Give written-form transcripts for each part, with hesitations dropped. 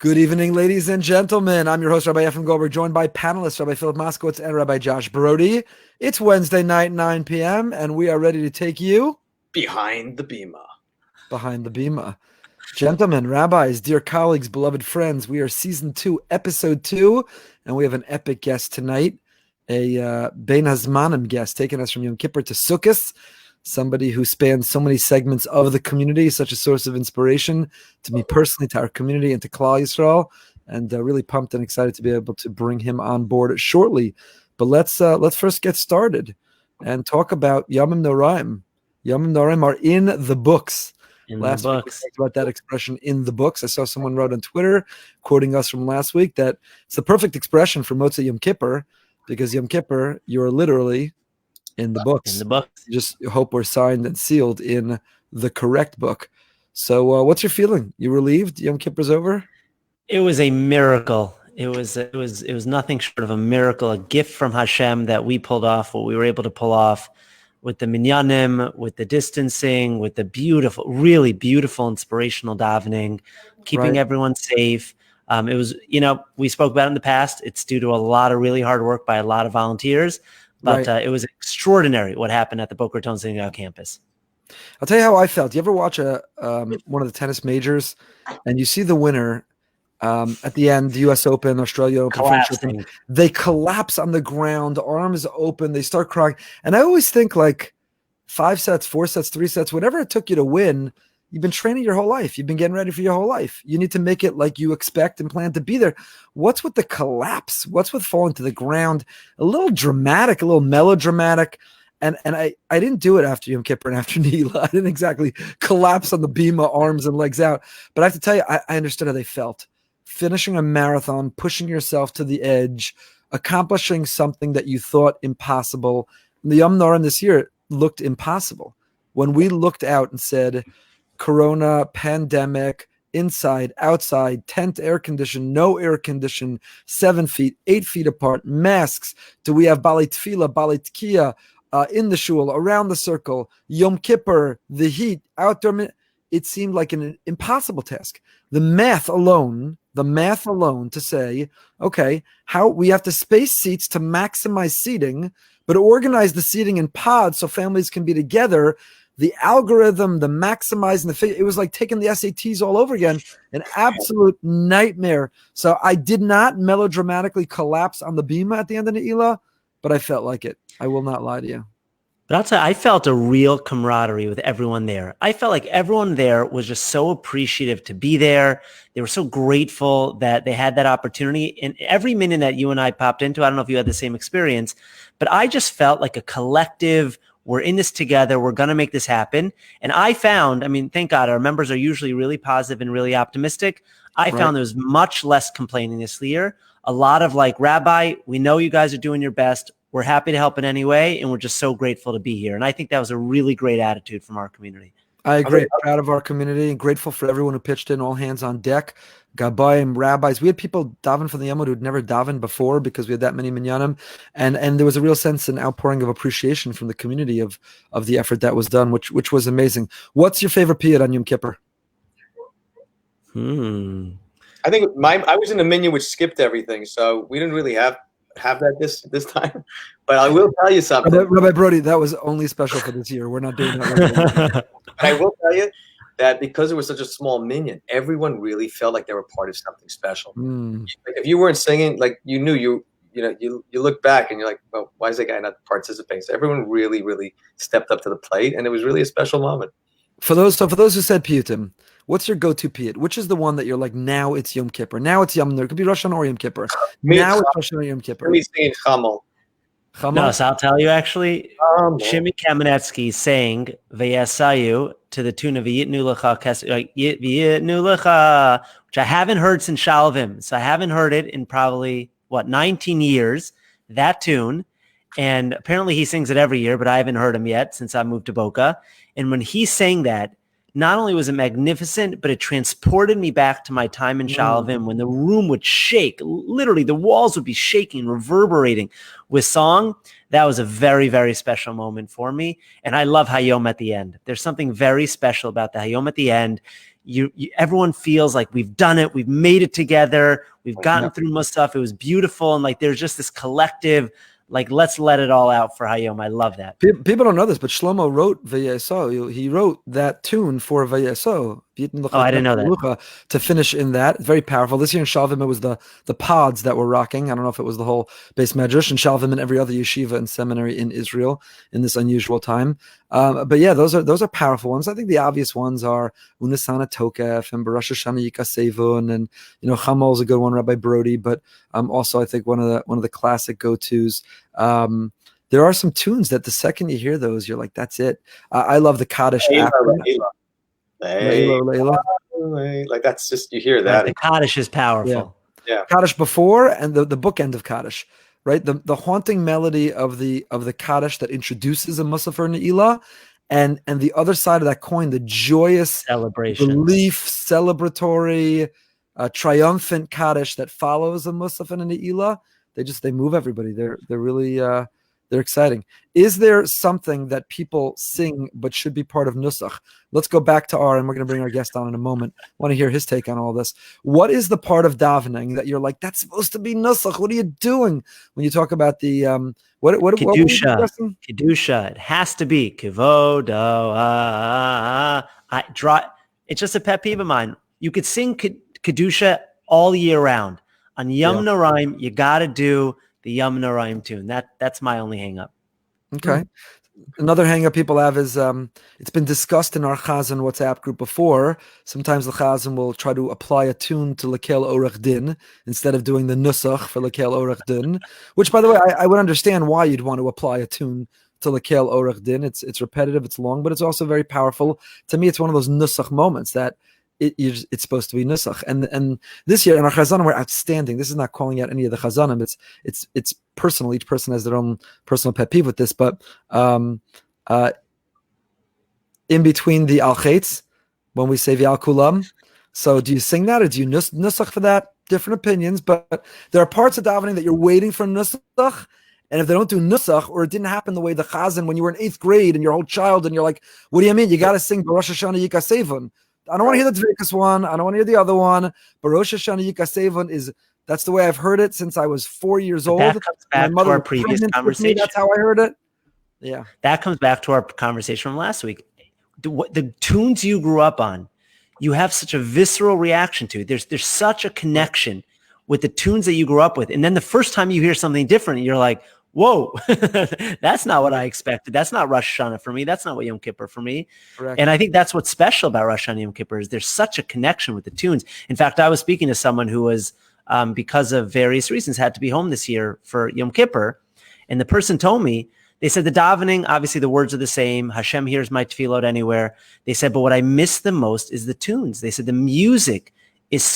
Good evening, ladies and gentlemen. I'm your host, Rabbi Efrem Goldberg, joined by panelists Rabbi Philip Moskowitz and Rabbi Josh Brody. It's Wednesday night, 9 p.m., and we are ready to take you behind the Bema. Behind the Bema. Gentlemen, rabbis, dear colleagues, beloved friends, we are season 2, episode 2, and we have an epic guest tonight, a Bein Hazmanim guest, taking us from Yom Kippur to Sukkot, somebody who spans so many segments of the community, such a source of inspiration to me personally, to our community, and to Klal Yisrael, and really pumped and excited to be able to bring him on board shortly. But let's first get started and talk about Yamim Noraim. Yamim Noraim are in the books. Last week we talked about that expression, in the books. I saw someone wrote on Twitter, quoting us from last week, that it's the perfect expression for Motzei Yom Kippur, because Yom Kippur, you're literally in the books. In the books. Just hope we're signed and sealed in the correct book. So what's your feeling? You relieved? Yom Kippur's over? It was a miracle. It was nothing short of a miracle, a gift from Hashem that we pulled off what we were able to pull off with the minyanim, with the distancing, with the beautiful, really beautiful, inspirational davening, keeping everyone safe. It was, we spoke about it in the past. It's due to a lot of really hard work by a lot of volunteers. But it was extraordinary what happened at the Boca Raton Synagogue campus. I'll tell you how I felt. You ever watch one of the tennis majors and you see the winner at the end, the U.S. Open, Australia Open, French Open, they collapse on the ground, arms open, they start crying. And I always think, like, 5 sets, 4 sets, 3 sets, whatever it took you to win, you've been training your whole life. You've been getting ready for your whole life. You need to make it like you expect and plan to be there. What's with the collapse? What's with falling to the ground? A little dramatic, a little melodramatic. And I didn't do it after Yom Kippur and after Nihila. I didn't exactly collapse on the Bema, arms and legs out. But I have to tell you, I understood how they felt. Finishing a marathon, pushing yourself to the edge, accomplishing something that you thought impossible. The Yom Noraim this year looked impossible. When we looked out and said, Corona, pandemic, inside, outside, tent, air conditioned, no air conditioned, 7 feet, 8 feet apart, masks. Do we have Balei Tefillah, Balei Tkiya in the shul, around the circle, Yom Kippur, the heat, outdoor? It seemed like an impossible task. The math alone to say, okay, how we have to space seats to maximize seating, but organize the seating in pods so families can be together. The algorithm, the maximizing, it was like taking the SATs all over again, an absolute nightmare. So I did not melodramatically collapse on the Bema at the end of Nihila, but I felt like it. I will not lie to you. But I'll tell you, I felt a real camaraderie with everyone there. I felt like everyone there was just so appreciative to be there. They were so grateful that they had that opportunity. And every minute that you and I popped into, I don't know if you had the same experience, but I just felt like a collective, we're in this together. We're going to make this happen. And I found, thank God, our members are usually really positive and really optimistic. I found there was much less complaining this year. A lot of like, Rabbi, we know you guys are doing your best. We're happy to help in any way. And we're just so grateful to be here. And I think that was a really great attitude from our community. I agree. Proud of our community and grateful for everyone who pitched in, all hands on deck. Gabayim, rabbis. We had people daven for the Yamud who'd never davened before because we had that many minyanim. And there was a real sense and outpouring of appreciation from the community of the effort that was done, which was amazing. What's your favorite piyut on Yom Kippur? I think I was in the minyan which skipped everything, so we didn't really have that this time. But I will tell you something. Rabbi Brody, that was only special for this year. We're not doing that. But I will tell you that because it was such a small minyan, everyone really felt like they were part of something special. Like if you weren't singing, like you knew you look back and you're like, well, why is that guy not participating? So everyone really, really stepped up to the plate, and it was really a special moment. For those who said piyutim, what's your go-to piyut? Which is the one that you're like, now it's Yom Kippur, now it's Yom Noraim? It could be Rosh Hashanah or Yom Kippur. Now it's Rosh Hashanah or Yom Kippur. Me saying Chamol. No, so I'll tell you actually, Shimon Kamenetsky sang V'yasayu to the tune of V'yitnu Lecha, which I haven't heard since Shalvim. So I haven't heard it in probably, 19 years, that tune. And apparently he sings it every year, but I haven't heard him yet since I moved to Boca. And when he sang that, not only was it magnificent, but it transported me back to my time in Shalvim when the room would shake. Literally, the walls would be shaking, reverberating with song. That was a very, very special moment for me. And I love Hayom at the end. There's something very special about the Hayom at the end. Everyone feels like we've done it. We've made it together. We've gotten through Musaf. It was beautiful. And like, there's just this collective, like, let's let it all out for Hayom. I love that. People don't know this, but Shlomo wrote Vayeso. He wrote that tune for Vayeso. Oh, I didn't know that. To finish in that. Very powerful. This year in Shalvim, it was the pods that were rocking. I don't know if it was the whole base medrash in Shalvim and every other yeshiva and seminary in Israel in this unusual time. But yeah, those are powerful ones. I think the obvious ones are Unisana Tokef and Baruch Hashanah Yikasevun, and Chamal is a good one, Rabbi Brody. But also I think one of the classic go-tos. There are some tunes that the second you hear those, you're like, that's it. I love the Kaddish. Like, that's just, you hear that. The Kaddish is powerful. Yeah. Kaddish before and the bookend of Kaddish, right? The haunting melody of the Kaddish that introduces a Musaf or Ne'ilah, and the other side of that coin, the joyous celebration, belief, celebratory, triumphant Kaddish that follows a Musaf and a Ne'ilah. They move everybody. They're really they're exciting. Is there something that people sing but should be part of Nusach? Let's go back to and we're going to bring our guest on in a moment. I want to hear his take on all this. What is the part of davening that you're like, that's supposed to be Nusach? What are you doing when you talk about the Kedusha? Kedusha. It has to be Kivodo. It's just a pet peeve of mine. You could sing Kedusha all year round. On Yom Noraim, you got to do the Yom Noraim tune. That's my only hang up. Okay. Another hang up people have is it's been discussed in our Chazan WhatsApp group before. Sometimes the Chazan will try to apply a tune to Lekel Orach Din instead of doing the Nusach for Lekel Orach Din, which, by the way, I would understand why you'd want to apply a tune to Lekel Orach Din. It's repetitive, it's long, but it's also very powerful. To me, it's one of those Nusach moments that it's supposed to be Nusach. And this year in our Chazanim, we're outstanding. This is not calling out any of the Chazanim. It's personal. Each person has their own personal pet peeve with this. But in between the Al Chetz, when we say V'al Kulam, so do you sing that or do you Nusach for that? Different opinions, but there are parts of davening that you're waiting for Nusach. And if they don't do Nusach, or it didn't happen the way the Chazan when you were in 8th grade and you're a whole child and you're like, what do you mean? You got to sing Rosh Hashanah Yikasevun. I don't want to hear the Dvikas one. I don't want to hear the other one. But Rosh Hashanah Yikasevun that's the way I've heard it since I was 4 years old. That comes back to our previous conversation. That's how I heard it. Yeah. That comes back to our conversation from last week. The tunes you grew up on, you have such a visceral reaction to. There's such a connection with the tunes that you grew up with. And then the first time you hear something different, you're like, whoa, that's not what I expected. That's not Rosh Hashanah for me. That's not what Yom Kippur for me. Correct. And I think that's what's special about Rosh Hashanah Yom Kippur is there's such a connection with the tunes. In fact, I was speaking to someone who was, because of various reasons, had to be home this year for Yom Kippur. And the person told me, they said the davening, obviously the words are the same. Hashem hears my tefillot anywhere. They said, but what I miss the most is the tunes. They said the music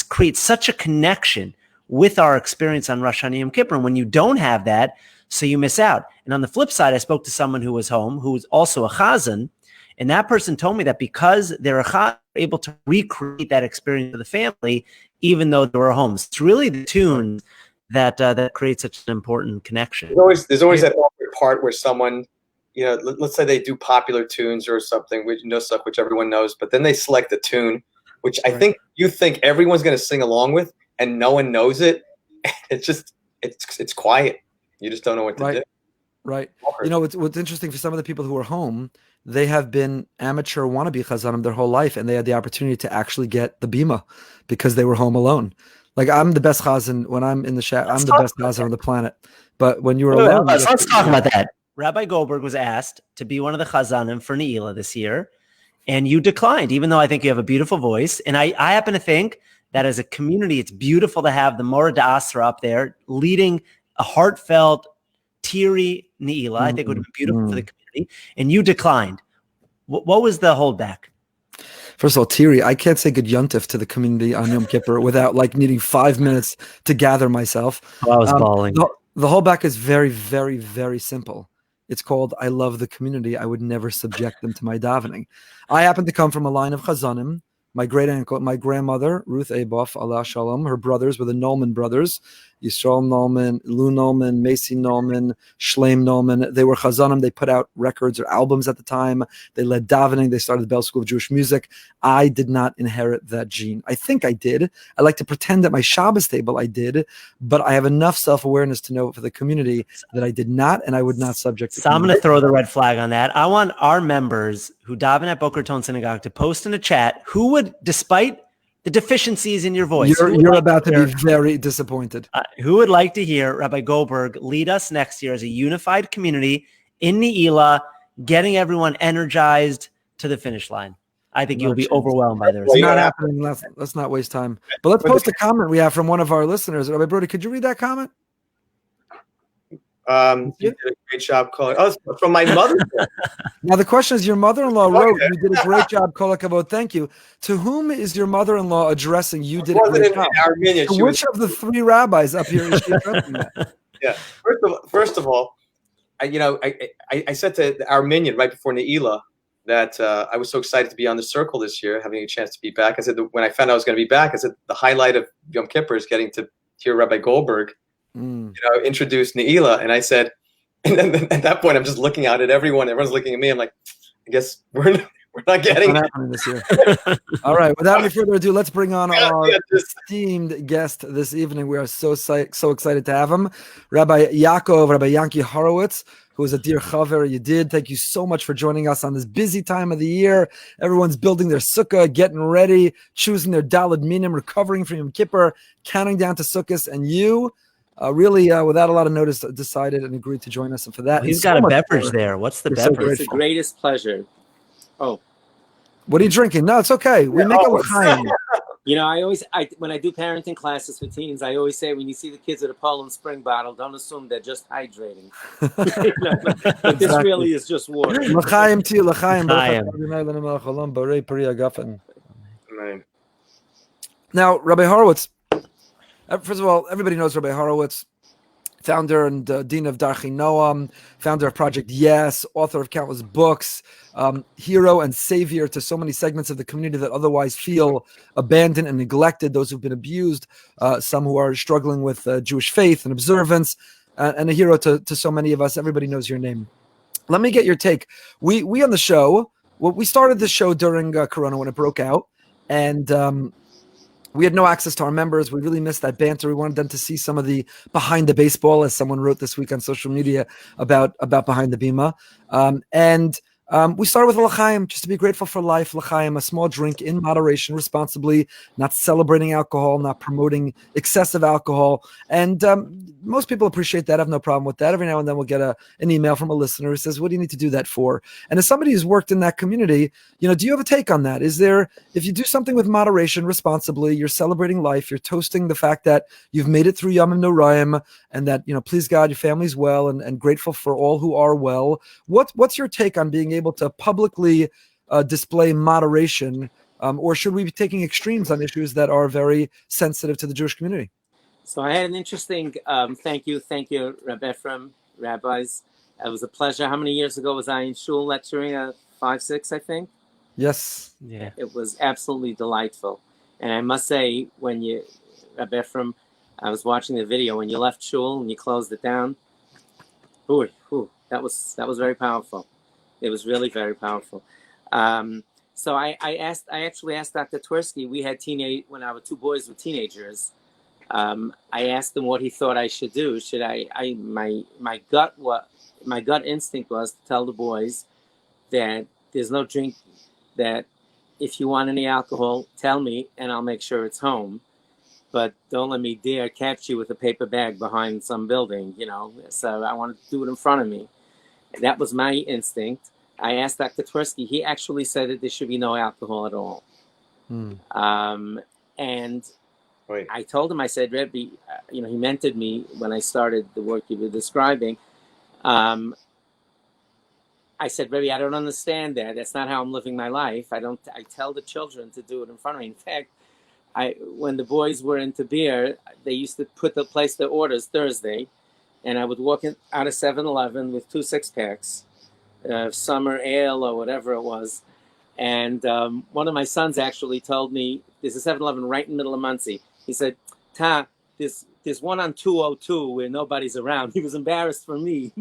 creates such a connection with our experience on Rosh Hashanah Yom Kippur. And when you don't have that, so you miss out. And on the flip side, I spoke to someone who was home, who was also a chazan, and that person told me that because they're a chazan, they're able to recreate that experience for the family, even though they were home. So it's really the tune that creates such an important connection. There's always that awkward part where someone, let's say they do popular tunes or something, which everyone knows, but then they select a tune, which I think you think everyone's going to sing along with, and no one knows it. It's just, it's quiet. You just don't know what to do. Right. What's interesting for some of the people who are home, they have been amateur wannabe chazanim their whole life, and they had the opportunity to actually get the Bima because they were home alone. Like, I'm the best chazan when I'm in the shack. I'm the best chazan on the planet. But when you were alone, let's talk about that. Rabbi Goldberg was asked to be one of the chazanim for Ne'ilah this year, and you declined, even though I think you have a beautiful voice. And I happen to think that as a community, it's beautiful to have the Mora D'Asra up there leading a heartfelt, teary Ne'ilah. I think it would have been beautiful for the community. And you declined. What was the holdback? First of all, teary, I can't say good yontif to the community on Yom Kippur without needing 5 minutes to gather myself. I was bawling. The holdback is very, very, very simple. It's called I Love the Community. I would never subject them to my davening. I happen to come from a line of chazanim. My great uncle, my grandmother, Ruth Aboff, Allah Shalom, her brothers were the Nolman brothers, Yisrael Nolman, Lou Nolman, Macy Nolman, Shleim Nolman. They were chazanim. They put out records or albums at the time. They led davening. They started the Bell School of Jewish Music. I did not inherit that gene. I think I did. I like to pretend at my Shabbos table I did, but I have enough self-awareness to know for the community that I did not, and I would not subject the So I'm going to throw the red flag on that. I want our members who daven at Boker Raton Synagogue to post in the chat who would, despite the deficiencies in your voice, you're about to be very disappointed. Who would like to hear Rabbi Goldberg lead us next year as a unified community in Ne'ilah, getting everyone energized to the finish line? I think you'll be overwhelmed by the result. It's not happening. Let's not waste time. But let's post a comment we have from one of our listeners. Rabbi Brody, could you read that comment? You did a great job calling. Oh, from my mother. Now the question is, your mother-in-law wrote, "You did a great job, kol hakavod, thank you." To whom is your mother-in-law addressing? You did a great job. To which of the three rabbis up here is she addressing that? Yeah. First of all, I said to our minion right before Ne'ilah that I was so excited to be on the circle this year, having a chance to be back. I said that when I found out I was going to be back, I said the highlight of Yom Kippur is getting to hear Rabbi Goldberg introduce Ne'ilah. And I said, and then at that point, I'm just looking out at everyone. Everyone's looking at me. I'm like, I guess we're not getting it this year. All right. Without any further ado, let's bring on our esteemed guest this evening. We are so excited to have him. Rabbi Yakov, Rabbi Yanki Horowitz, who is a dear chaver. You did. Thank you so much for joining us on this busy time of the year. Everyone's building their sukkah, getting ready, choosing their daled minim, recovering from Yom Kippur, counting down to sukkahs, and you really, without a lot of notice, decided and agreed to join us. And for that, he's got a beverage there. What's the beverage? It's the greatest pleasure. Oh, what are you drinking? No, it's okay. We make a l'chaim. You know, when I do parenting classes for teens, I always say when you see the kids at a Poland Spring bottle, don't assume they're just hydrating. But this really is just water. L'chaim to you, l'chaim. Now, Rabbi Horowitz. First of all, everybody knows Rabbi Horowitz, founder and dean of Darchei Noam, founder of Project Yes, author of countless books, hero and savior to so many segments of the community that otherwise feel abandoned and neglected, those who've been abused, some who are struggling with Jewish faith and observance, and a hero to so many of us. Everybody knows your name. Let me get your take. We on the show, we started the show during Corona when it broke out, and we had no access to our members. We really missed that banter. We wanted them to see some of the behind the baseball, as someone wrote this week on social media about behind the Bima. We started with a l'chaim, just to be grateful for life. L'chaim, a small drink in moderation, responsibly, not celebrating alcohol, not promoting excessive alcohol. And most people appreciate that. I have no problem with that. Every now and then we'll get an email from a listener who says, what do you need to do that for? And as somebody who's worked in that community, do you have a take on that? Is there, if you do something with moderation, responsibly, you're celebrating life, you're toasting the fact that you've made it through Yom Noraim, and that, please God, your family's well, and grateful for all who are well. What's your take on being able to publicly display moderation, or should we be taking extremes on issues that are very sensitive to the Jewish community? So I had an interesting, thank you, Rabbi Efrem, rabbis. It was a pleasure. How many years ago was I in shul lecturing? 5, 6, I think. Yes. Yeah. It was absolutely delightful. And I must say, when Rabbi Efrem, I was watching the video, when you left shul and you closed it down, that was very powerful. It was really very powerful. So I actually asked Dr. Twersky. We had when our 2 boys were teenagers. I asked him what he thought I should do. Should my gut instinct was to tell the boys that there's no drink, that if you want any alcohol, tell me and I'll make sure it's home. But don't let me dare catch you with a paper bag behind some building, So I wanted to do it in front of me. That was my instinct. I asked Dr. Twersky. He actually said that there should be no alcohol at all. And I told him, I said, Rebbe, he mentored me when I started the work you were describing. I said, Rebbe, I don't understand that. That's not how I'm living my life. I tell the children to do it in front of me. In fact, when the boys were into beer, they used to place their orders Thursday. and I would walk out of 7-Eleven with 2 6-packs, summer ale or whatever it was. And one of my sons actually told me, there's a 7-Eleven right in the middle of Muncie. He said, "Ta, there's one on 202 where nobody's around." He was embarrassed for me.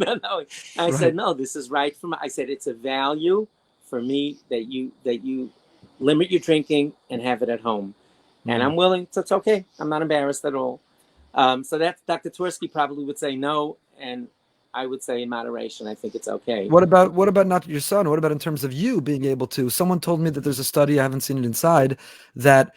I said, "No, this is right for me." I said, "It's a value for me that you limit your drinking and have it at home." And I'm willing, so it's okay. I'm not embarrassed at all. So that's Dr. Twersky probably would say no, and I would say in moderation, I think it's okay. What about not your son? What about in terms of you being able to? Someone told me that there's a study, I haven't seen it inside, that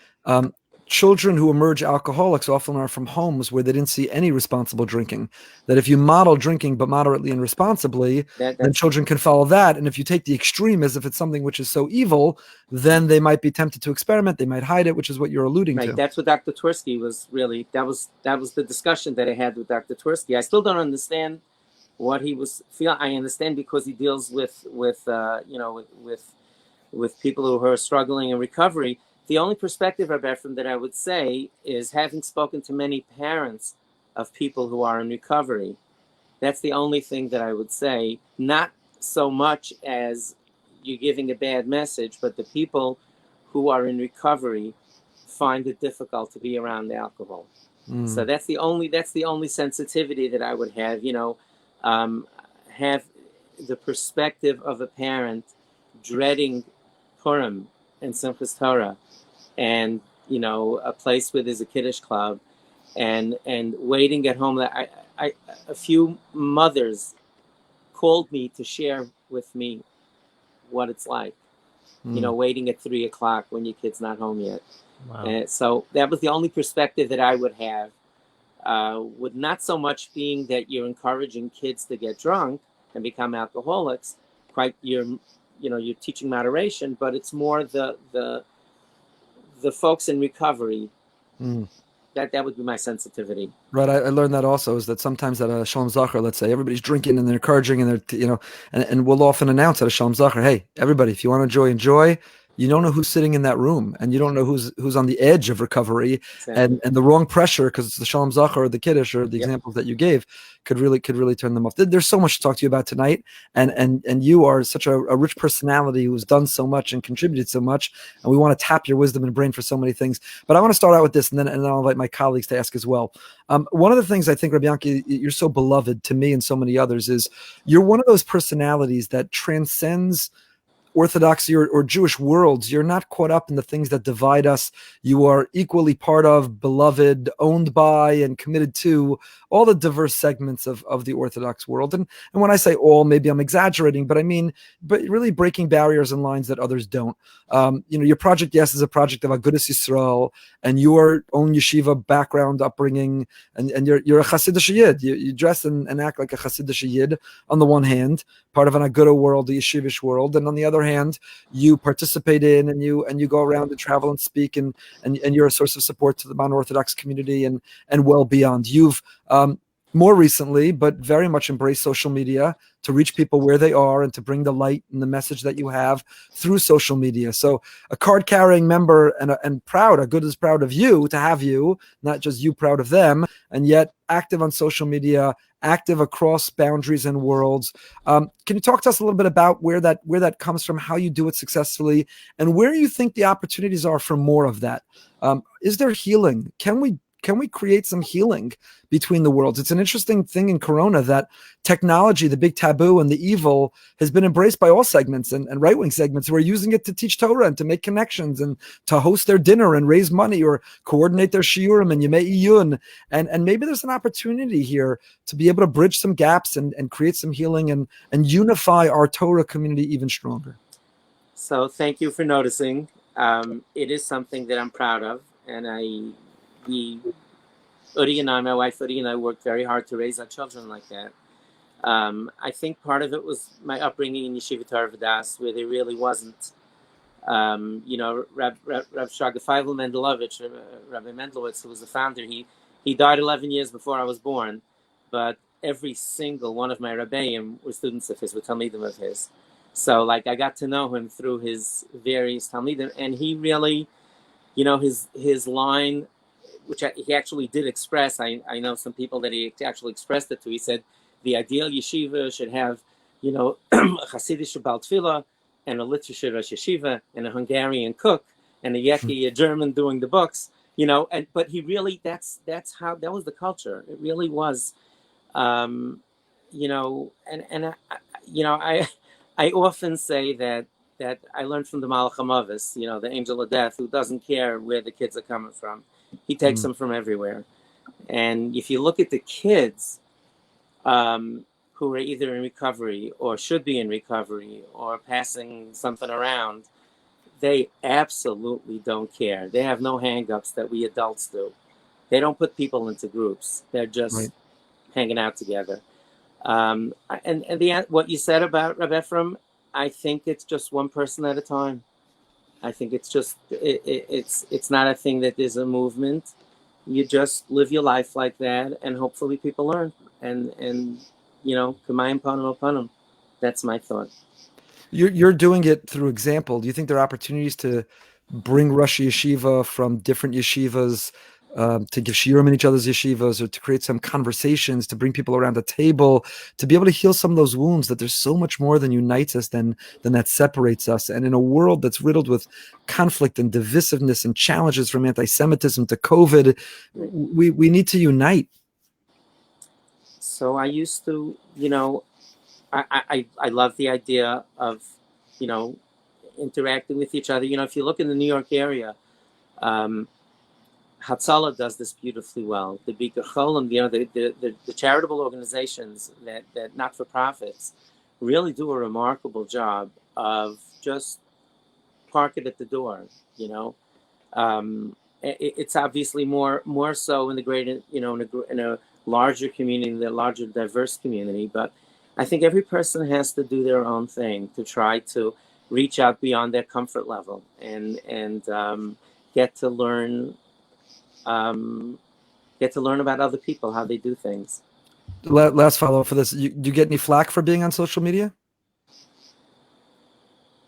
children who emerge alcoholics often are from homes where they didn't see any responsible drinking. That if you model drinking but moderately and responsibly, then children can follow that. And if you take the extreme as if it's something which is so evil, then they might be tempted to experiment. They might hide it, which is what you're alluding to. That's what Dr. Twersky was really. That was the discussion that I had with Dr. Twersky. I still don't understand what he was feeling. I understand because he deals with people who are struggling in recovery. The only perspective, Rabbi Efrem, that I would say is, having spoken to many parents of people who are in recovery, that's the only thing that I would say. Not so much as you're giving a bad message, but the people who are in recovery find it difficult to be around alcohol. So that's the only sensitivity that I would have. Have the perspective of a parent dreading Purim and Simchas Torah, and a place where there's a Kiddush club, and waiting at home. A few mothers called me to share with me what it's like, waiting at 3:00 when your kid's not home yet. Wow. And so that was the only perspective that I would have. With not so much being that you're encouraging kids to get drunk and become alcoholics, you're teaching moderation, but it's more the folks in recovery. That would be my sensitivity. Right. I learned that also, is that sometimes at a Shalom Zachar, let's say, everybody's drinking and they're encouraging and they're, and we'll often announce at a Shalom Zachar, hey, everybody, if you want to enjoy. You don't know who's sitting in that room, and you don't know who's on the edge of recovery, exactly. and the wrong pressure, because it's the Shalom Zachar or the Kiddush or the examples that you gave could really turn them off. There's so much to talk to you about tonight, and you are such a rich personality who's done so much and contributed so much, and we want to tap your wisdom and brain for so many things. But I want to start out with this, and then I'll invite my colleagues to ask as well. One of the things I think, Rabbi Yanki, you're so beloved to me and so many others, is you're one of those personalities that transcends Orthodoxy or Jewish worlds. You're not caught up in the things that divide us. You are equally part of, beloved, owned by, and committed to all the diverse segments of the Orthodox world. And when I say all, maybe I'm exaggerating, but I mean, but really breaking barriers and lines that others don't. Your project, yes, is a project of Agudas Yisrael and your own yeshiva background, upbringing, and you're a Hasidic Yid. You dress and act like a Hasidic Yid on the one hand, part of an Aguda world, the yeshivish world, and on the other hand, you participate in and you go around and travel and speak, and you're a source of support to the non-Orthodox community and well beyond. You've more recently, but very much embraced social media to reach people where they are and to bring the light and the message that you have through social media. So a card-carrying member and proud, Aguda is proud of you, to have you, not just you proud of them, and yet active on social media, active across boundaries and worlds. Can you talk to us a little bit about where that comes from, how you do it successfully, and where you think the opportunities are for more of that? Is there healing? Can we create some healing between the worlds? It's an interesting thing in Corona that technology, the big taboo and the evil, has been embraced by all segments and right-wing segments who are using it to teach Torah and to make connections and to host their dinner and raise money or coordinate their shiurim and yemei iyun. And maybe there's an opportunity here to be able to bridge some gaps and create some healing and unify our Torah community even stronger. So thank you for noticing. It is something that I'm proud of, and Uri and I, my wife Uri and I, worked very hard to raise our children like that. I think part of it was my upbringing in Yeshiva Torah V'das, where there really wasn't, Rav Shraga Feivel Mendelovich, Rabbi Mendelowitz, who was the founder. He died 11 years before I was born, but every single one of my Rabbeim were students of his, were Talmidim of his. So, I got to know him through his various Talmidim, and he really, his line which he actually did express. I know some people that he actually expressed it to. He said the ideal yeshiva should have, a Hasidic Baal Tefillah and a literature Rosh Yeshiva and a Hungarian cook and a Yeki, a German doing the books, but he really, that was the culture. It really was, I often say that I learned from the Malach HaMavis, the angel of death, who doesn't care where the kids are coming from. He takes them from everywhere. And if you look at the kids who are either in recovery or should be in recovery or passing something around, they absolutely don't care. They have no hang-ups that we adults do. They don't put people into groups. They're just hanging out together. And what you said about Rabbi Efrem, I think it's just one person at a time. I think it's just it's not a thing that there's a movement. You just live your life like that, and hopefully people learn. And kamayim panim panim. That's my thought. You're doing it through example. Do you think there are opportunities to bring Rosh Yeshiva from different yeshivas to give shiurim in each other's yeshivas, or to create some conversations, to bring people around the table, to be able to heal some of those wounds, that there's so much more than unites us than that separates us? And in a world that's riddled with conflict and divisiveness and challenges, from anti-Semitism to COVID, we need to unite. So I used to, I love the idea of, interacting with each other. If you look in the New York area, Hatzalah does this beautifully well. The Bikur Cholim, the charitable organizations that not-for-profits really do a remarkable job of just park it at the door. It's obviously more so in the greater, in a larger community, the larger diverse community. But I think every person has to do their own thing to try to reach out beyond their comfort level and get to learn about other people, how they do things. Last follow-up for this. Do you get any flack for being on social media?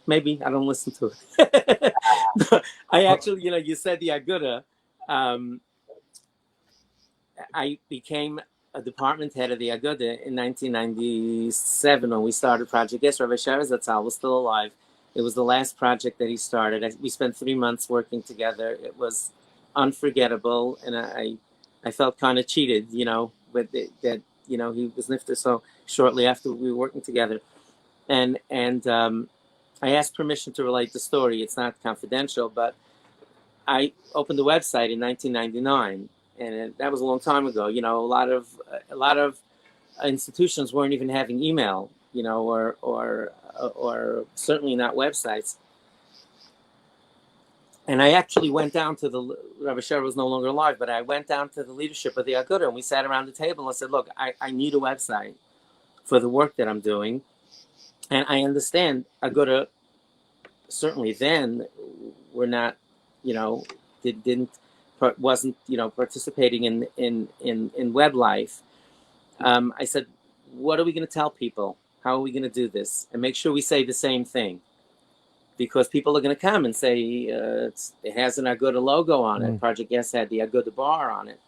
Maybe. I don't listen to it. I actually, you said the Aguda. I became a department head of the Aguda in 1997 when we started Project Yes. Rabbi Shara Zatzal was still alive. It was the last project that he started. We spent 3 months working together. It was unforgettable, and I felt kind of cheated, with that he was nifter so shortly after we were working together, and I asked permission to relate the story. It's not confidential, but I opened the website in 1999, and that was a long time ago. A lot of institutions weren't even having email, or certainly not websites. And I actually went down to Rabbi Shara was no longer alive, but I went down to the leadership of the Aguda, and we sat around the table and I said, look, I need a website for the work that I'm doing. And I understand Aguda, certainly then, were not, wasn't participating in web life. I said, what are we going to tell people? How are we going to do this? And make sure we say the same thing. Because people are going to come and say it has an Aguda logo on it. Project Yes had the Aguda bar on it.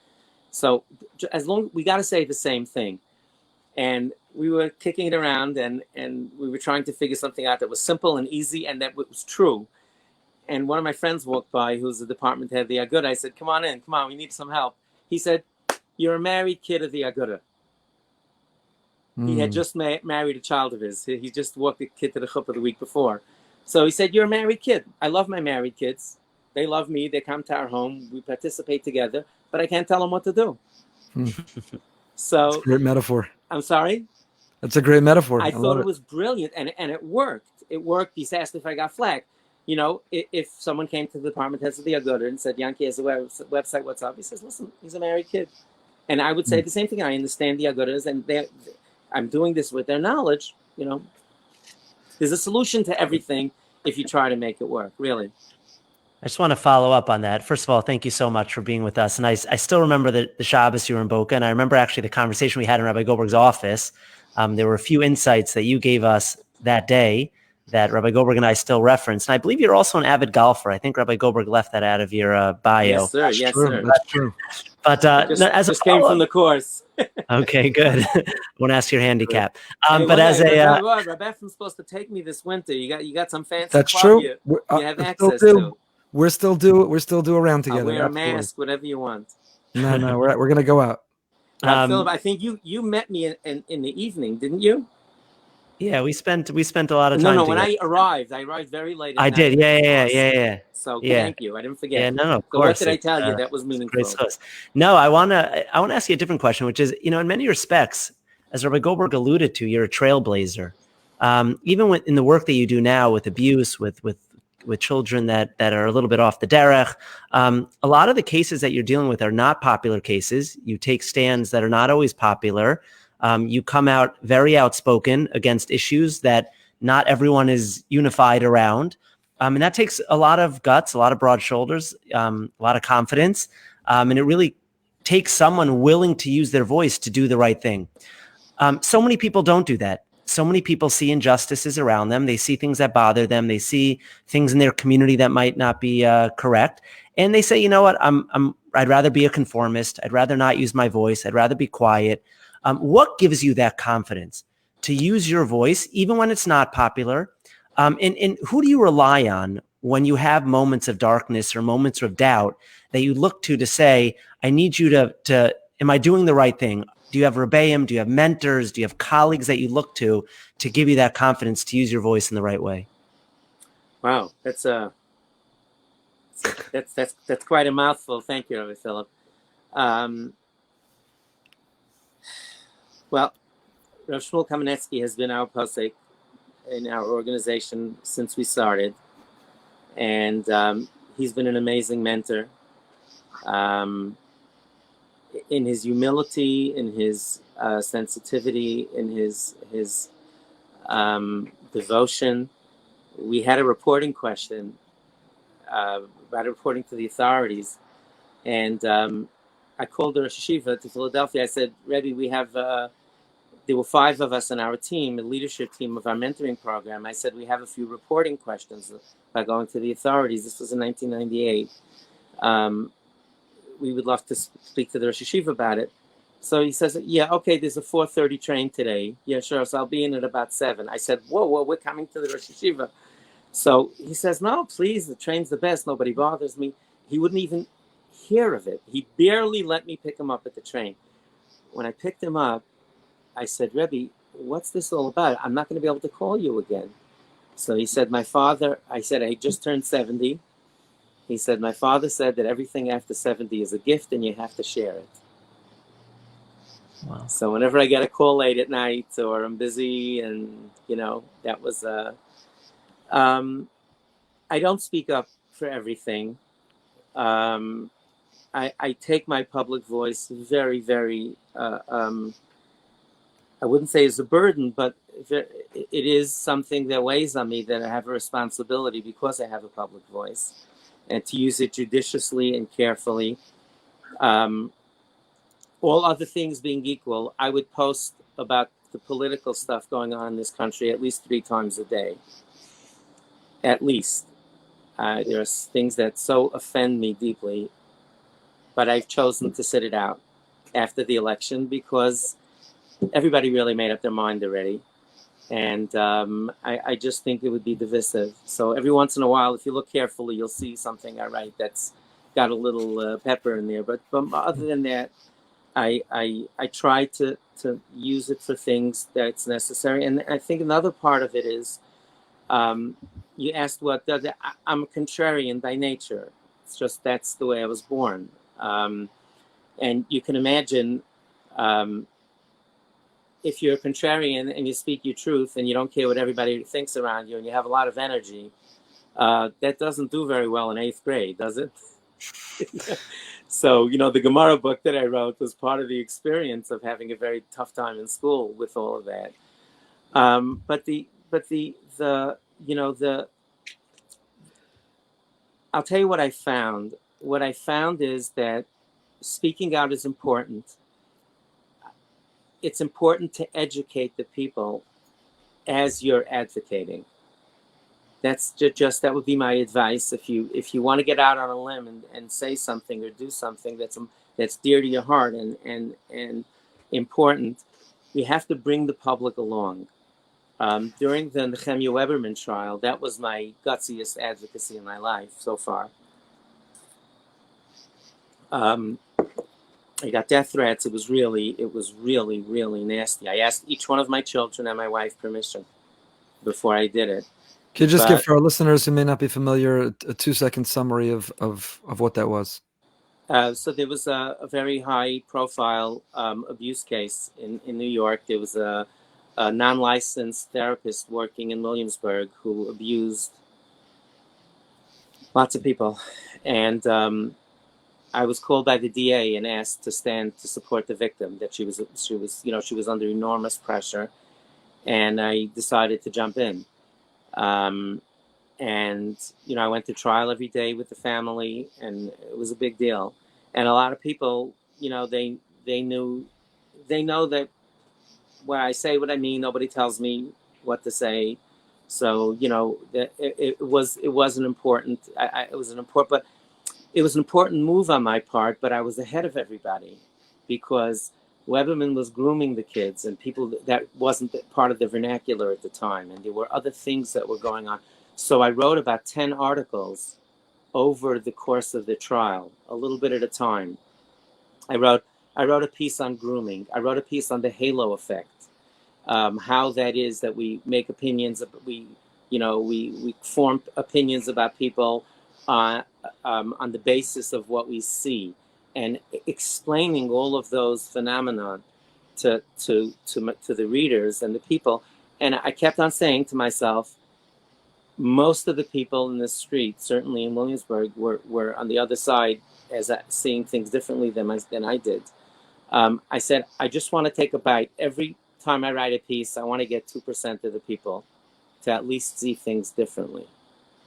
So as long we got to say the same thing. And we were kicking it around, and we were trying to figure something out that was simple and easy and that was true. And one of my friends walked by, who's the department head of the Aguda. I said, come on, we need some help. He said, you're a married kid of the Aguda. He had just married a child of his. He just walked the kid to the chuppah the week before. So he said, you're a married kid. I love my married kids. They love me. They come to our home. We participate together, but I can't tell them what to do. So that's a great metaphor. I'm sorry? That's a great metaphor. I thought it was brilliant, and it worked. It worked. He asked if I got flack. If someone came to the department heads of the Aguda and said, Yankee has a website, what's up? He says, listen, he's a married kid. And I would say the same thing. I understand the Agudas, and I'm doing this with their knowledge. There's a solution to everything if you try to make it work, really. I just want to follow up on that. First of all, thank you so much for being with us. And I still remember the Shabbos you were in Boca, and I remember actually the conversation we had in Rabbi Goldberg's office. There were a few insights that you gave us that day that Rabbi Goldberg and I still reference. And I believe you're also an avid golfer. I think Rabbi Goldberg left that out of your bio. Yes, sir. That's Yes, true. sir. That's true. But just came from the course. Okay, good. Won't ask your handicap. Hey, but as Rabbi Efrem's supposed to take me this winter. You got some fancy That's club true. you have access to. We're still due around together. I'll wear absolutely. a mask, whatever you want. No, we're gonna go out. Philip, I think you met me in the evening, didn't you? Yeah, we spent a lot of time. No. When I arrived very late. I did. Yeah. So thank you. I didn't forget. Yeah, no, of so course. What did I tell you that was meaningful? No, I want to ask you a different question, which is, in many respects, as Rabbi Goldberg alluded to, you're a trailblazer. Even in the work that you do now with abuse, with children that are a little bit off the derech, a lot of the cases that you're dealing with are not popular cases. You take stands that are not always popular. You come out very outspoken against issues that not everyone is unified around. And that takes a lot of guts, a lot of broad shoulders, a lot of confidence. And it really takes someone willing to use their voice to do the right thing. So many people don't do that. So many people see injustices around them. They see things that bother them. They see things in their community that might not be correct. And they say, you know what, I'd rather be a conformist. I'd rather not use my voice. I'd rather be quiet. What gives you that confidence to use your voice, even when it's not popular? And who do you rely on when you have moments of darkness or moments of doubt that you look to say, I need you to am I doing the right thing? Do you have rebbeim? Do you have mentors? Do you have colleagues that you look to give you that confidence to use your voice in the right way? Wow, that's quite a mouthful. Thank you, Rabbi Philip. Well, Rav Shmuel Kamenetsky has been our posek in our organization since we started, and he's been an amazing mentor. In his humility, in his sensitivity, in his devotion. We had a reporting question about reporting to the authorities, and I called the Rosh Yeshiva to Philadelphia. I said, Rebbe, we have, there were 5 of us on our team, a leadership team of our mentoring program. I said, we have a few reporting questions about going to the authorities. This was in 1998. We would love to speak to the Rosh Yeshiva about it. So he says, yeah, okay, there's a 4:30 train today. Yeah, sure. So I'll be in at about 7. I said, whoa, we're coming to the Rosh Yeshiva. So he says, no, please, the train's the best. Nobody bothers me. He wouldn't even hear of it. He barely let me pick him up at the train. When I picked him up, I said, Rebbe, what's this all about? I'm not going to be able to call you again. So he said, I said, I just turned 70. He said, my father said that everything after 70 is a gift and you have to share it. Wow. So whenever I get a call late at night or I'm busy and, that was, I don't speak up for everything. I take my public voice very, very, I wouldn't say it's a burden, but it is something that weighs on me, that I have a responsibility because I have a public voice, and to use it judiciously and carefully. All other things being equal, I would post about the political stuff going on in this country at least 3 times a day. At least. There are things that so offend me deeply, but I've chosen to sit it out after the election because everybody really made up their mind already. And I just think it would be divisive. So every once in a while, if you look carefully, you'll see something I write that's got a little pepper in there. But other than that, I try to use it for things that's necessary. And I think another part of it is, you asked I'm a contrarian by nature. It's just, that's the way I was born. And you can imagine, if you're a contrarian and you speak your truth and you don't care what everybody thinks around you and you have a lot of energy, that doesn't do very well in 8th grade, does it? So, the Gemara book that I wrote was part of the experience of having a very tough time in school with all of that. I'll tell you what I found. What I found is that speaking out is important. It's important to educate the people as you're advocating. that's just that would be my advice. If you want to get out on a limb and say something or do something that's dear to your heart and important, you have to bring the public along. During the Nehemiah Weberman trial, that was my gutsiest advocacy in my life so far. I got death threats. It was really, really nasty. I asked each one of my children and my wife permission before I did it. Could you just give, for our listeners who may not be familiar, a 2-second summary of what that was? So there was a very high-profile abuse case in New York. There was a non-licensed therapist working in Williamsburg who abused lots of people. And I was called by the DA and asked to stand to support the victim, that she was under enormous pressure. And I decided to jump in. And, I went to trial every day with the family, and it was a big deal. And a lot of people, they know that when I say what I mean, nobody tells me what to say. So, it was an important move on my part, but I was ahead of everybody because Weberman was grooming the kids and people that wasn't part of the vernacular at the time. And there were other things that were going on. So I wrote about 10 articles over the course of the trial, a little bit at a time. I wrote a piece on grooming. I wrote a piece on the halo effect, how that is that we make opinions, we form opinions about people on the basis of what we see, and explaining all of those phenomena to the readers and the people. And I kept on saying to myself, most of the people in the street, certainly in Williamsburg, were on the other side, as seeing things differently than I did. I said, I just want to take a bite. Every time I write a piece, I want to get 2% of the people to at least see things differently.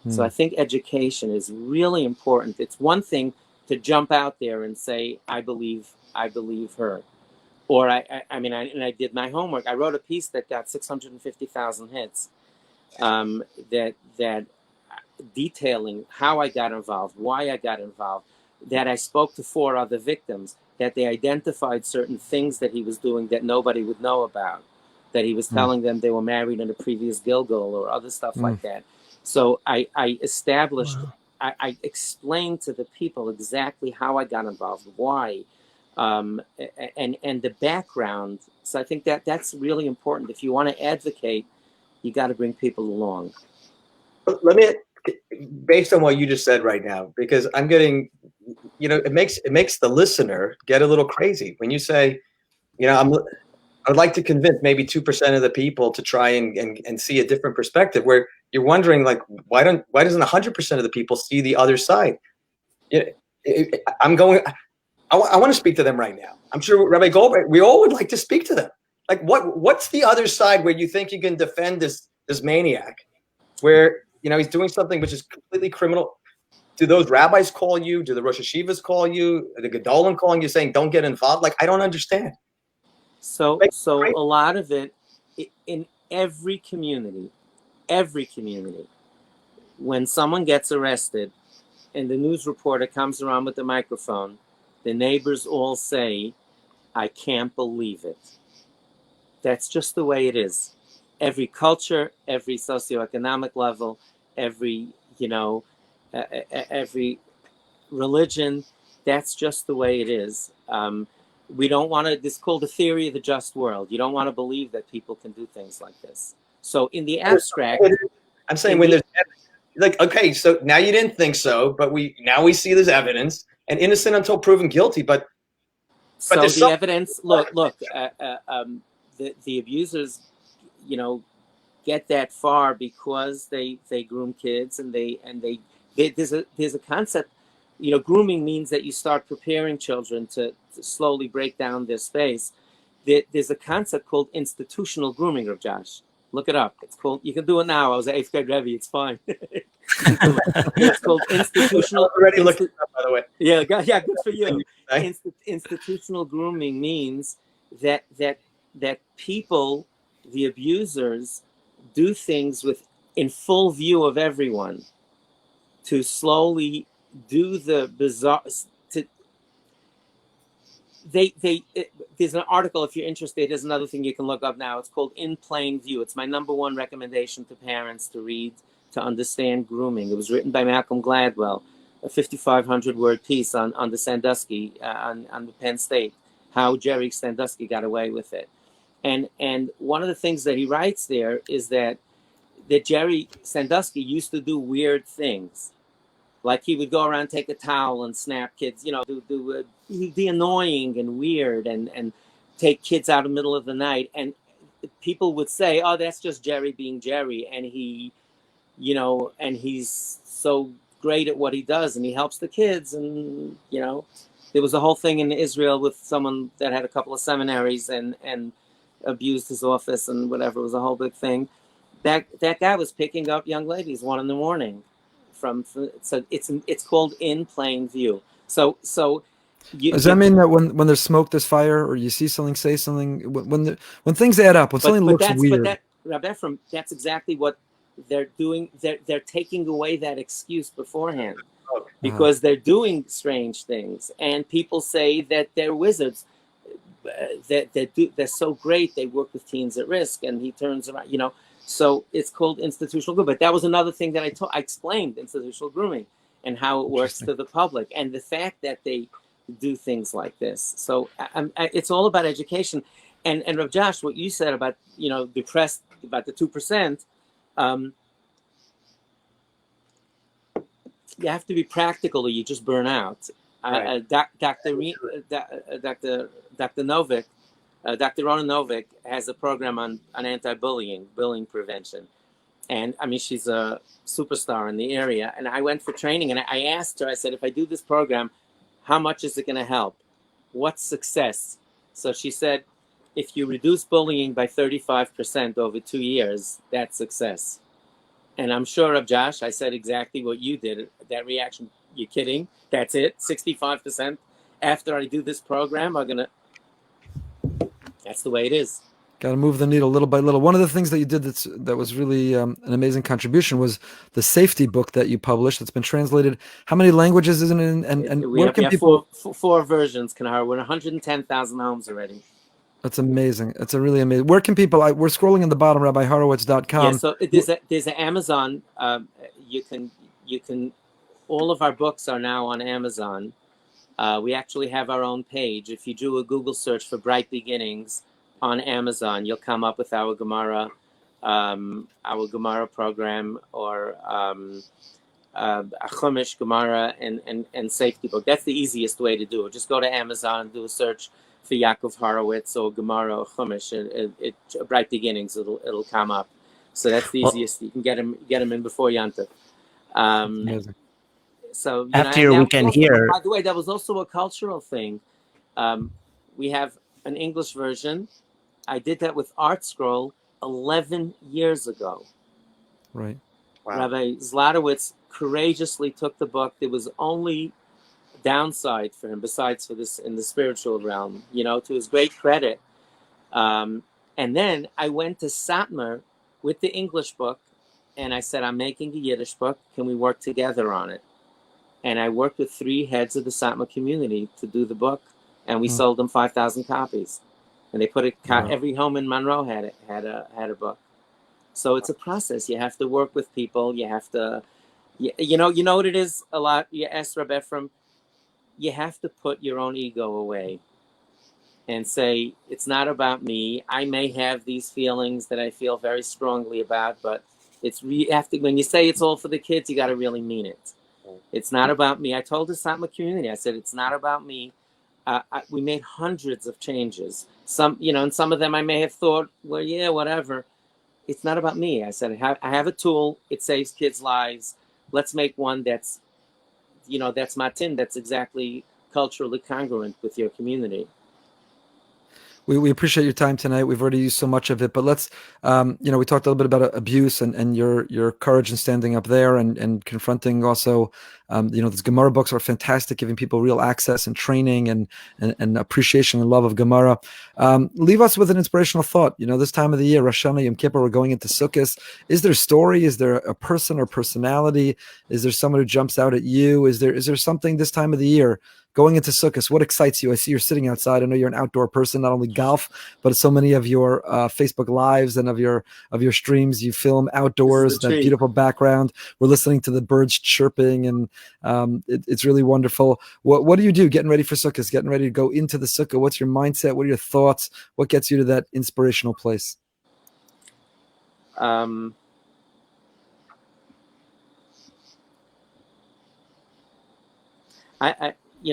So I think education is really important. It's one thing to jump out there and say, I believe her. Or I did my homework. I wrote a piece that got 650,000 hits, that detailing how I got involved, why I got involved, that I spoke to 4 other victims, that they identified certain things that he was doing that nobody would know about, that he was telling them they were married in a previous Gilgal or other stuff like that. So I established, I explained to the people exactly how I got involved, why, and the background. So I think that's really important. If you want to advocate, you got to bring people along. Let me, based on what you just said right now, because I'm getting, it makes the listener get a little crazy when you say, I would like to convince maybe 2% of the people to try and see a different perspective, where you're wondering, like, why doesn't 100% of the people see the other side? I want to speak to them right now. I'm sure Rabbi Goldberg, we all would like to speak to them. Like, what's the other side where you think you can defend this maniac, where he's doing something which is completely criminal? Do those rabbis call you? Do the Rosh Hashivas call you? Are the Gedolim calling you saying don't get involved? Like, I don't understand. So a lot of it in every community, when someone gets arrested and the news reporter comes around with the microphone, the neighbors all say, I can't believe it. That's just the way it is. Every culture, every socioeconomic level, every religion, that's just the way it is. We don't want to, this is called the theory of the just world. You don't want to believe that people can do things like this. So in the abstract, I'm saying when there's like, okay, so now you didn't think so, but now we see there's evidence, and innocent until proven guilty. But so the evidence, look, the abusers, get that far because they groom kids, and there's a concept. Grooming means that you start preparing children to slowly break down their space. There's a concept called institutional grooming, Rav Josh. Look it up. It's called, you can do it now. I was an 8th grade Rebbe. It's fine. It's called institutional. Already looked it up, by the way. Yeah, good for you. Institutional grooming means that people, the abusers, do things with in full view of everyone, to slowly do the bizarre. There's an article, if you're interested, there's another thing you can look up now. It's called In Plain View. It's my number one recommendation to parents to read, to understand grooming. It was written by Malcolm Gladwell, a 5,500 word piece on the Sandusky, on the Penn State, how Jerry Sandusky got away with it. And one of the things that he writes there is that Jerry Sandusky used to do weird things. Like he would go around, take a towel and snap kids, do the annoying and weird, and take kids out in the middle of the night. And people would say, oh, that's just Jerry being Jerry. And and he's so great at what he does, and he helps the kids. And, there was a whole thing in Israel with someone that had a couple of seminaries and abused his office and whatever. It was a whole big thing. That guy was picking up young ladies 1 a.m. So it's called In Plain View. So does that mean that when there's smoke, there's fire, or you see something, say something? When things add up, when something looks weird. Rabbi Efrem, that's exactly what they're doing. They're taking away that excuse beforehand, because they're doing strange things, and people say that they're wizards. They're so great. They work with teens at risk, and he turns around. So it's called institutional grooming. But that was another thing that I explained, institutional grooming, and how it works to the public, and the fact that they do things like this. So it's all about education. And Rav Josh, what you said about, depressed about the 2%, you have to be practical or you just burn out. Right. Dr. Novik, Dr. Rona Novik has a program on anti-bullying, bullying prevention. And I mean, she's a superstar in the area. And I went for training, and I asked her, I said, if I do this program, how much is it going to help? What's success? So she said, if you reduce bullying by 35% over 2 years, that's success. And I'm sure of Josh, I said exactly what you did. That reaction, you're kidding? That's it? 65% after I do this program are going to... That's the way it is. Got to move the needle little by little. One of the things that you did that was really an amazing contribution was the safety book that you published. That's been translated. How many languages is it in? And we have people... four versions, Kanahar. We're in 110,000 homes already. That's amazing. It's a really amazing. Where can people? We're scrolling in the bottom, RabbiHorowitz.com. Yeah, so there's an Amazon. You can. All of our books are now on Amazon. We actually have our own page. If you do a Google search for Bright Beginnings on Amazon, you'll come up with our Gemara program, or a Chumash Gemara and safety book. That's the easiest way to do it. Just go to Amazon and do a search for Yakov Horowitz or Gemara or Chumash. Bright Beginnings. It'll come up. So that's the easiest. You can get them in before Yontif. So after your weekend here. By the way, that was also a cultural thing. We have an English version. I did that with Art Scroll 11 years ago. Right. Wow. Rabbi Zlotowitz courageously took the book. There was only downside for him, besides for this in the spiritual realm, to his great credit. And then I went to Satmar with the English book, and I said, I'm making a Yiddish book. Can we work together on it? And I worked with 3 heads of the Satmar community to do the book, and we sold them 5,000 copies. And they put it. Every home in Monroe had a book. So it's a process. You have to work with people. You have to, you know what it is a lot. You ask Rabbi Efrem, you have to put your own ego away and say, it's not about me. I may have these feelings that I feel very strongly about, but when you say it's all for the kids, you got to really mean it. It's not about me. I told the Satmar community, I said, it's not about me. We made hundreds of changes. Some, and some of them I may have thought, well, yeah, whatever. It's not about me. I said, I have a tool. It saves kids' lives. Let's make one that's, that's matin. That's exactly culturally congruent with your community. We appreciate your time tonight. We've already used so much of it, but let's, we talked a little bit about abuse and your courage in standing up there and confronting also, these Gemara books are fantastic, giving people real access and training and appreciation and love of Gemara. Leave us with an inspirational thought. This time of the year, Rosh Hashanah, Yom Kippur, we're going into Sukkot. Is there a story? Is there a person or personality? Is there someone who jumps out at you? Is there something this time of the year? Going into Sukkot, what excites you? I see you're sitting outside. I know you're an outdoor person, not only golf, but so many of your Facebook Lives and of your streams, you film outdoors, that beautiful background. We're listening to the birds chirping, and it's really wonderful. What do you do getting ready for Sukkot, getting ready to go into the Sukkah? What's your mindset? What are your thoughts? What gets you to that inspirational place?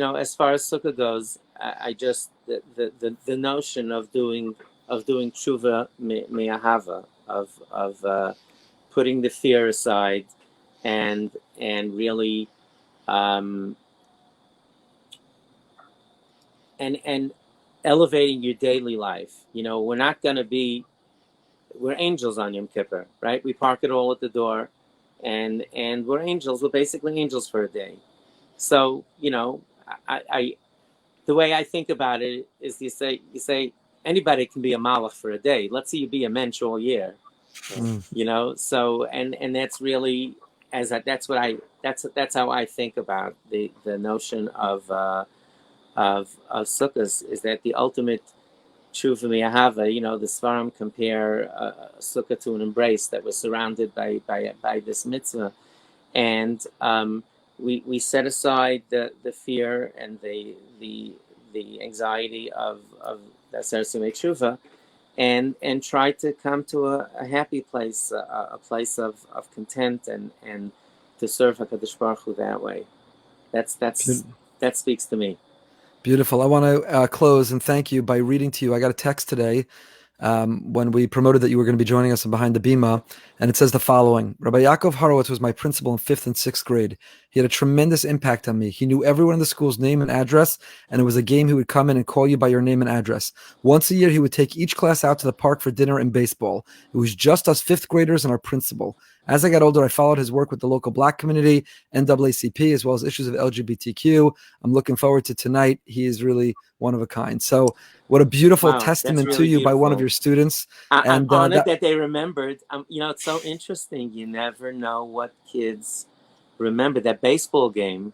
As far as Sukkah goes, I just the notion of doing tshuva me'ahava, of putting the fear aside, and really and elevating your daily life. We're angels on Yom Kippur, right? We park it all at the door, and we're angels. We're basically angels for a day. So, the way I think about it is you say anybody can be a malach for a day. Let's say you be a mensch all year, so, and that's really, that's how I think about the notion of Sukkot, is that the ultimate tshuva me'ahava. The Svarim compare Sukkah to an embrace that was surrounded by this mitzvah, and we set aside the fear and the anxiety of the Sarasumei Tshuva, and try to come to a happy place, a place of content, and to serve HaKadosh Baruch Hu that way. That speaks to me. Beautiful. I want to close and thank you by reading to you. I got a text today when we promoted that you were going to be joining us behind the Bima, and it says the following: Rabbi Yakov Horowitz was my principal in 5th and 6th grade. He had a tremendous impact on me. He knew everyone in the school's name and address, and it was a game he would come in and call you by your name and address. Once a year, he would take each class out to the park for dinner and baseball. It was just us 5th graders and our principal. As I got older, I followed his work with the local Black community, NAACP, as well as issues of LGBTQ. I'm looking forward to tonight. He is really one of a kind. So what a beautiful testament really to you by one of your students. I'm honored that they remembered. It's so interesting. You never know what kids remember. That baseball game,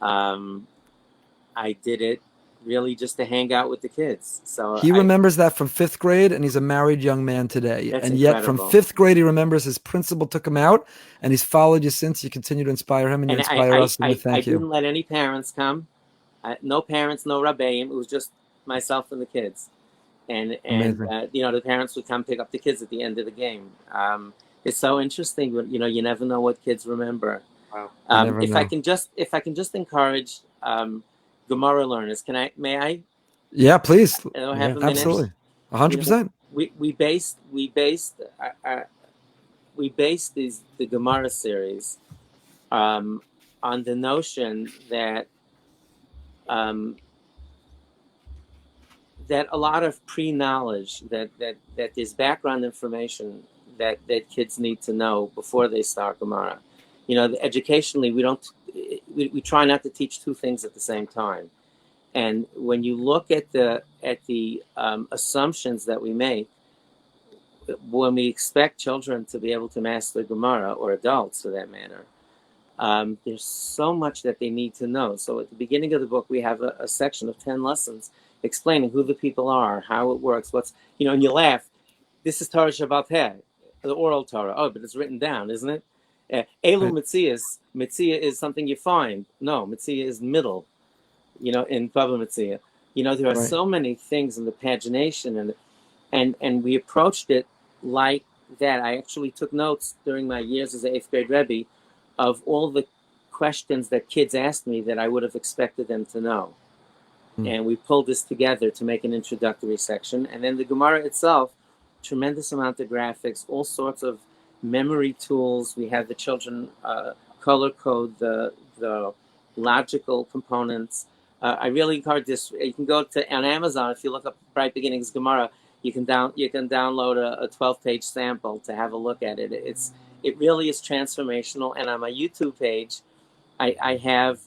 I did it really just to hang out with the kids. So he remembers that from 5th grade, and he's a married young man today. And yet from 5th grade, he remembers his principal took him out, and he's followed you since. You continue to inspire him, and you inspire us, and we thank you. I didn't let any parents come. No parents, no rabbeim. It was just myself and the kids. And the parents would come pick up the kids at the end of the game. It's so interesting. You never know what kids remember. Wow. If I can just encourage Gemara learners, may I? Yeah, please. Absolutely, 100%. We based the Gemara series on the notion that that a lot of pre-knowledge, that there's background information that kids need to know before they start Gemara. Educationally, we try not to teach two things at the same time. And when you look at the assumptions that we make, when we expect children to be able to master Gemara, or adults for that matter, there's so much that they need to know. So at the beginning of the book, we have a section of 10 lessons explaining who the people are, how it works, and you laugh. This is Torah Shabbat Peh, the oral Torah. Oh, but it's written down, isn't it? Elu Metzias. Metzia is something you find. No, Metzia is middle, in Bava Metzia. There are so many things in the pagination, and we approached it like that. I actually took notes during my years as an 8th grade Rebbe of all the questions that kids asked me that I would have expected them to know. And we pulled this together to make an introductory section. And then the Gemara itself, tremendous amount of graphics, all sorts of memory tools. We have the children color code the logical components. I really encourage this. You can go on Amazon. If you look up Bright Beginnings Gemara, you can download a 12-page sample to have a look at it. It really is transformational. And on my YouTube page, I have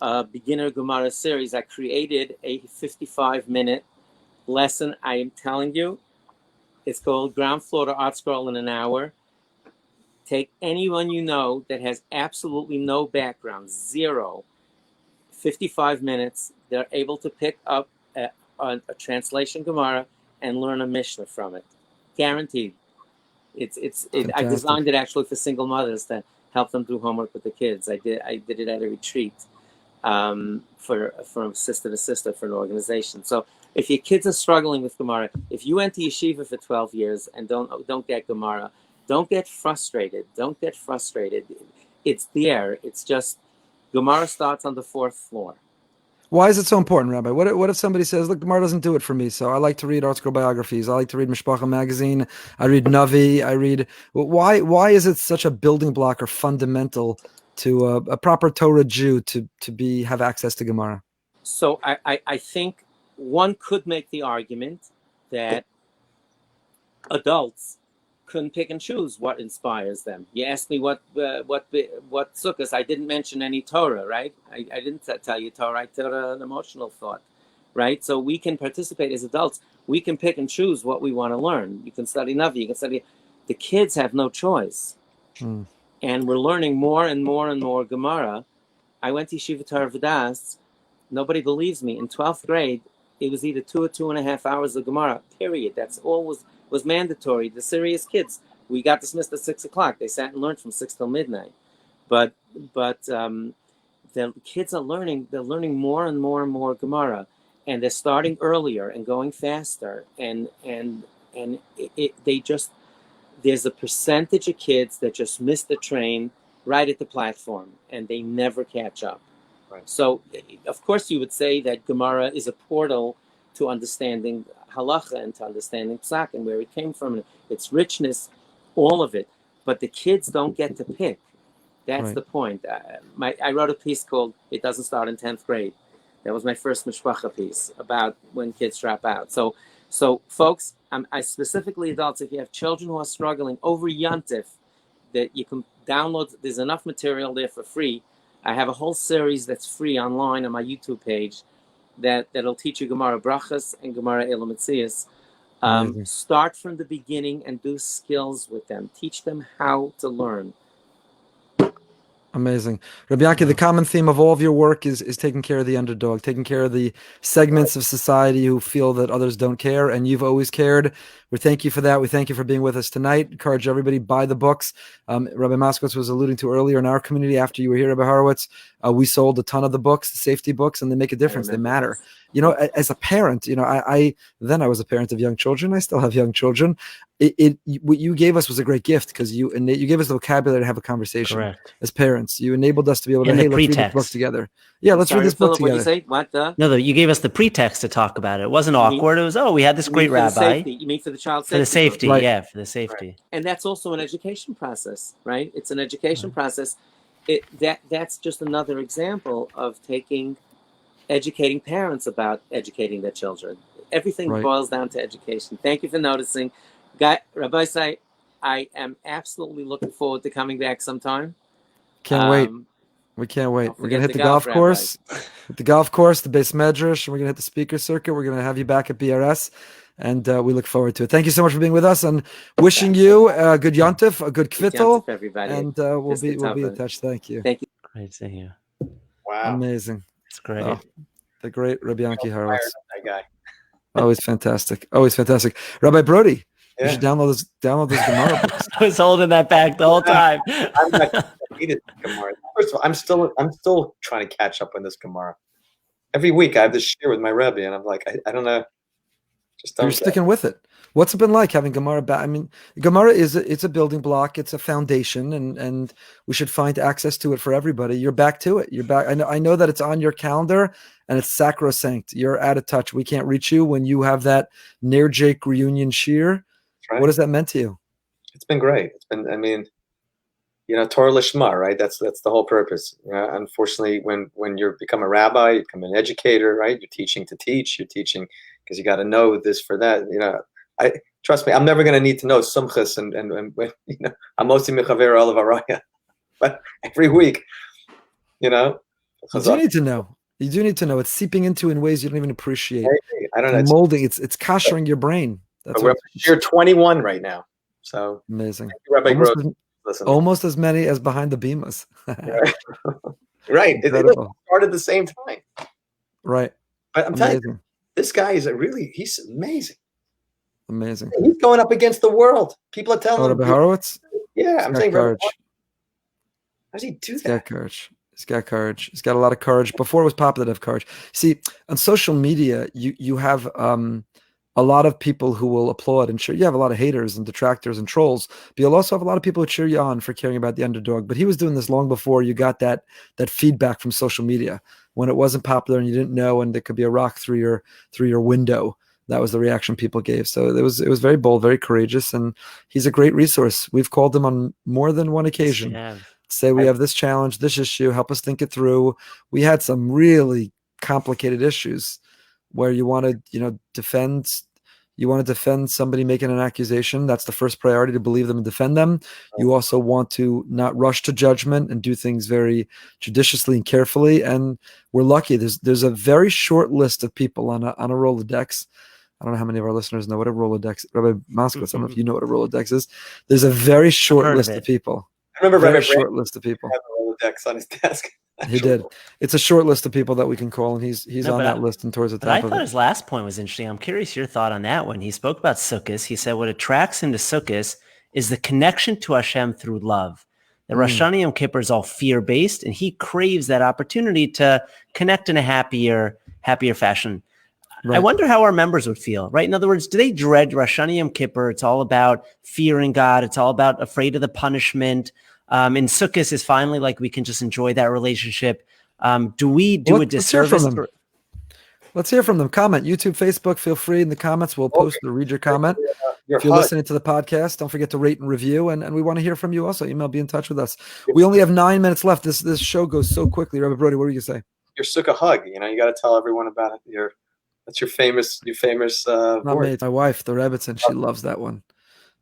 a beginner Gemara series. I created a 55-minute lesson. I am telling you, it's called Ground Floor to Art Scroll in an Hour. Take anyone you know that has absolutely no background, zero, 55 minutes, they're able to pick up a translation Gemara and learn a Mishnah from it. Guaranteed. I designed it actually for single mothers to help them do homework with the kids. I did it at a retreat from sister to sister for an organization. So if your kids are struggling with Gemara, if you went to yeshiva for 12 years and don't get Gemara, don't get frustrated. Don't get frustrated. It's there. It's just Gemara starts on the 4th floor. Why is it so important, Rabbi? What if somebody says, look, Gemara doesn't do it for me, so I like to read ArtScroll biographies. I like to read Mishpacha magazine. I read Navi. I read... Why is it such a building block or fundamental to a proper Torah Jew to have access to Gemara? So I think one could make the argument that adults couldn't pick and choose what inspires them. You asked me what sukkahs. I didn't mention any Torah, right? I didn't tell you Torah. I told an emotional thought, right? So we can participate as adults. We can pick and choose what we want to learn. You can study Navi. You can study. The kids have no choice, and we're learning more and more and more Gemara. I went to Yeshiva Torah V'das. Nobody believes me. In 12th grade, it was either 2 or 2.5 hours of Gemara. Period. That's all was mandatory. The serious kids, we got dismissed at 6 o'clock. They sat and learned from 6 till midnight. But the kids are learning. They're learning more and more and more Gemara, and they're starting earlier and going faster. And there's a percentage of kids that just miss the train right at the platform, and they never catch up. Right. So, of course, you would say that Gemara is a portal to understanding halacha and to understanding psak and where it came from, and its richness, all of it. But the kids don't get to pick. That's right. The point. I wrote a piece called "It Doesn't Start in 10th Grade." That was my first mishpacha piece about when kids drop out. So folks, I specifically adults, if you have children who are struggling over Yontif, that you can download. There's enough material there for free. I have a whole series that's free online on my YouTube page that'll teach you Gemara Brachas and Gemara Elam Metzias. Start from the beginning and do skills with them. Teach them how to learn. Amazing. Rabbi Yanki, the common theme of all of your work is taking care of the underdog, taking care of the segments of society who feel that others don't care, and you've always cared. We thank you for that. We thank you for being with us tonight. Encourage everybody, buy the books. Rabbi Moskowitz was alluding to earlier in our community after you were here, Rabbi Horowitz, we sold a ton of the books, the safety books, and they make a difference. They matter. You know, as a parent, you know, I was a parent of young children. I still have young children. What you gave us was a great gift because you gave us the vocabulary to have a conversation. Correct. As parents. You enabled us to be able to, let's read this book together. Yeah, let's read this book together. What did you say? What the? No, you gave us the pretext to talk about it. It wasn't awkward. It was, we had this great rabbi. You mean for the child safety? For the safety, right. Yeah, for the safety. Right. And that's also an education process, right? It's an education process. That's just another example of educating parents about educating their children. Everything boils down to education. Thank you for noticing. Rabbi Say, I am absolutely looking forward to coming back sometime. Can't wait. We can't wait. We're going to hit the golf course. Hit the golf course, the base medrash, and we're going to hit the speaker circuit. We're going to have you back at BRS, and we look forward to it. Thank you so much for being with us, and wishing you a good yontif, a good kvittel, and we'll be in touch. Thank you. Thank you. Great to hear. Wow. Amazing. It's great. The great Rabbi Yanki Horowitz. That guy. Always fantastic. Always fantastic. Rabbi Brody, you should download those Gemara books. I was holding that back the whole time. I'm not needed Gemara. First of all, I'm still trying to catch up on this Gemara. Every week I have this share with my Rebbe, and I'm like, I don't know. You're sticking with it. What's it been like having Gemara back? I mean, Gemara it's a building block. It's a foundation, and we should find access to it for everybody. You're back to it. You're back. I know that it's on your calendar, and it's sacrosanct. You're out of touch. We can't reach you when you have that Ner Jake reunion shear. Right. What has that meant to you? It's been great. It's been, Torah Lishma, right? That's the whole purpose. Unfortunately, when you become a rabbi, you become an educator, right? You're teaching to teach. You're teaching because you got to know this for that. I trust me. I'm never going to need to know sumchas and amosi mechaver olav araya, but every week, You do need to know. You do need to know. It's seeping into in ways you don't even appreciate. I don't know. It's molding. It's kashering your brain. That's we're year 21 right now. So amazing. Rabbi Almost as many as behind the Bemas. Right. It started at the same time. Right. But I'm telling you, this guy is he's amazing. Amazing. He's going up against the world. People are telling him. Rabbi Horowitz? Yeah, I'm saying, courage. How does he do that? He's got courage. He's got courage. He's got a lot of courage. Before it was popular to have courage. See, on social media, you have a lot of people who will applaud and cheer. You have a lot of haters and detractors and trolls, but you'll also have a lot of people who cheer you on for caring about the underdog. But he was doing this long before you got that feedback from social media. When it wasn't popular and you didn't know, and there could be a rock through your window. That was the reaction people gave. So it was very bold, very courageous, and he's a great resource. We've called him on more than one occasion. Yeah. Say we have this challenge, this issue, help us think it through. We had some really complicated issues where you want to, defend somebody making an accusation. That's the first priority, to believe them and defend them. You also want to not rush to judgment and do things very judiciously and carefully. And we're lucky. There's a very short list of people on a Rolodex. I don't know how many of our listeners know what a Rolodex. Rabbi Moskowitz, I don't know if you know what a Rolodex is. There's a very short list of people. I remember very short list of people. Had a Rolodex on his desk. He did. It's a short list of people that we can call, and he's on that list and towards the top of it. I thought his last point was interesting. I'm curious your thought on that one. He spoke about Sukkot. He said what attracts him to Sukkot is the connection to Hashem through love. The Rosh Hashanah Yom Kippur is all fear-based, and he craves that opportunity to connect in a happier fashion. Right. I wonder how our members would feel, right? In other words, do they dread Rosh Hashanah Yom Kippur? It's all about fearing God. It's all about afraid of the punishment. And Sukkot is finally like we can just enjoy that relationship. Do we do a disservice? Let's hear from them. Comment, YouTube, Facebook, feel free in the comments. We'll post or read your comment. If you're listening to the podcast, don't forget to rate and review. And we want to hear from you also. Email, be in touch with us. We only have 9 minutes left. This show goes so quickly. Rabbi Brody, what are you going to say? Your Sukkah hug. You got to tell everyone about it. That's your famous Not me, my wife, the Rebbitzin. She loves that one.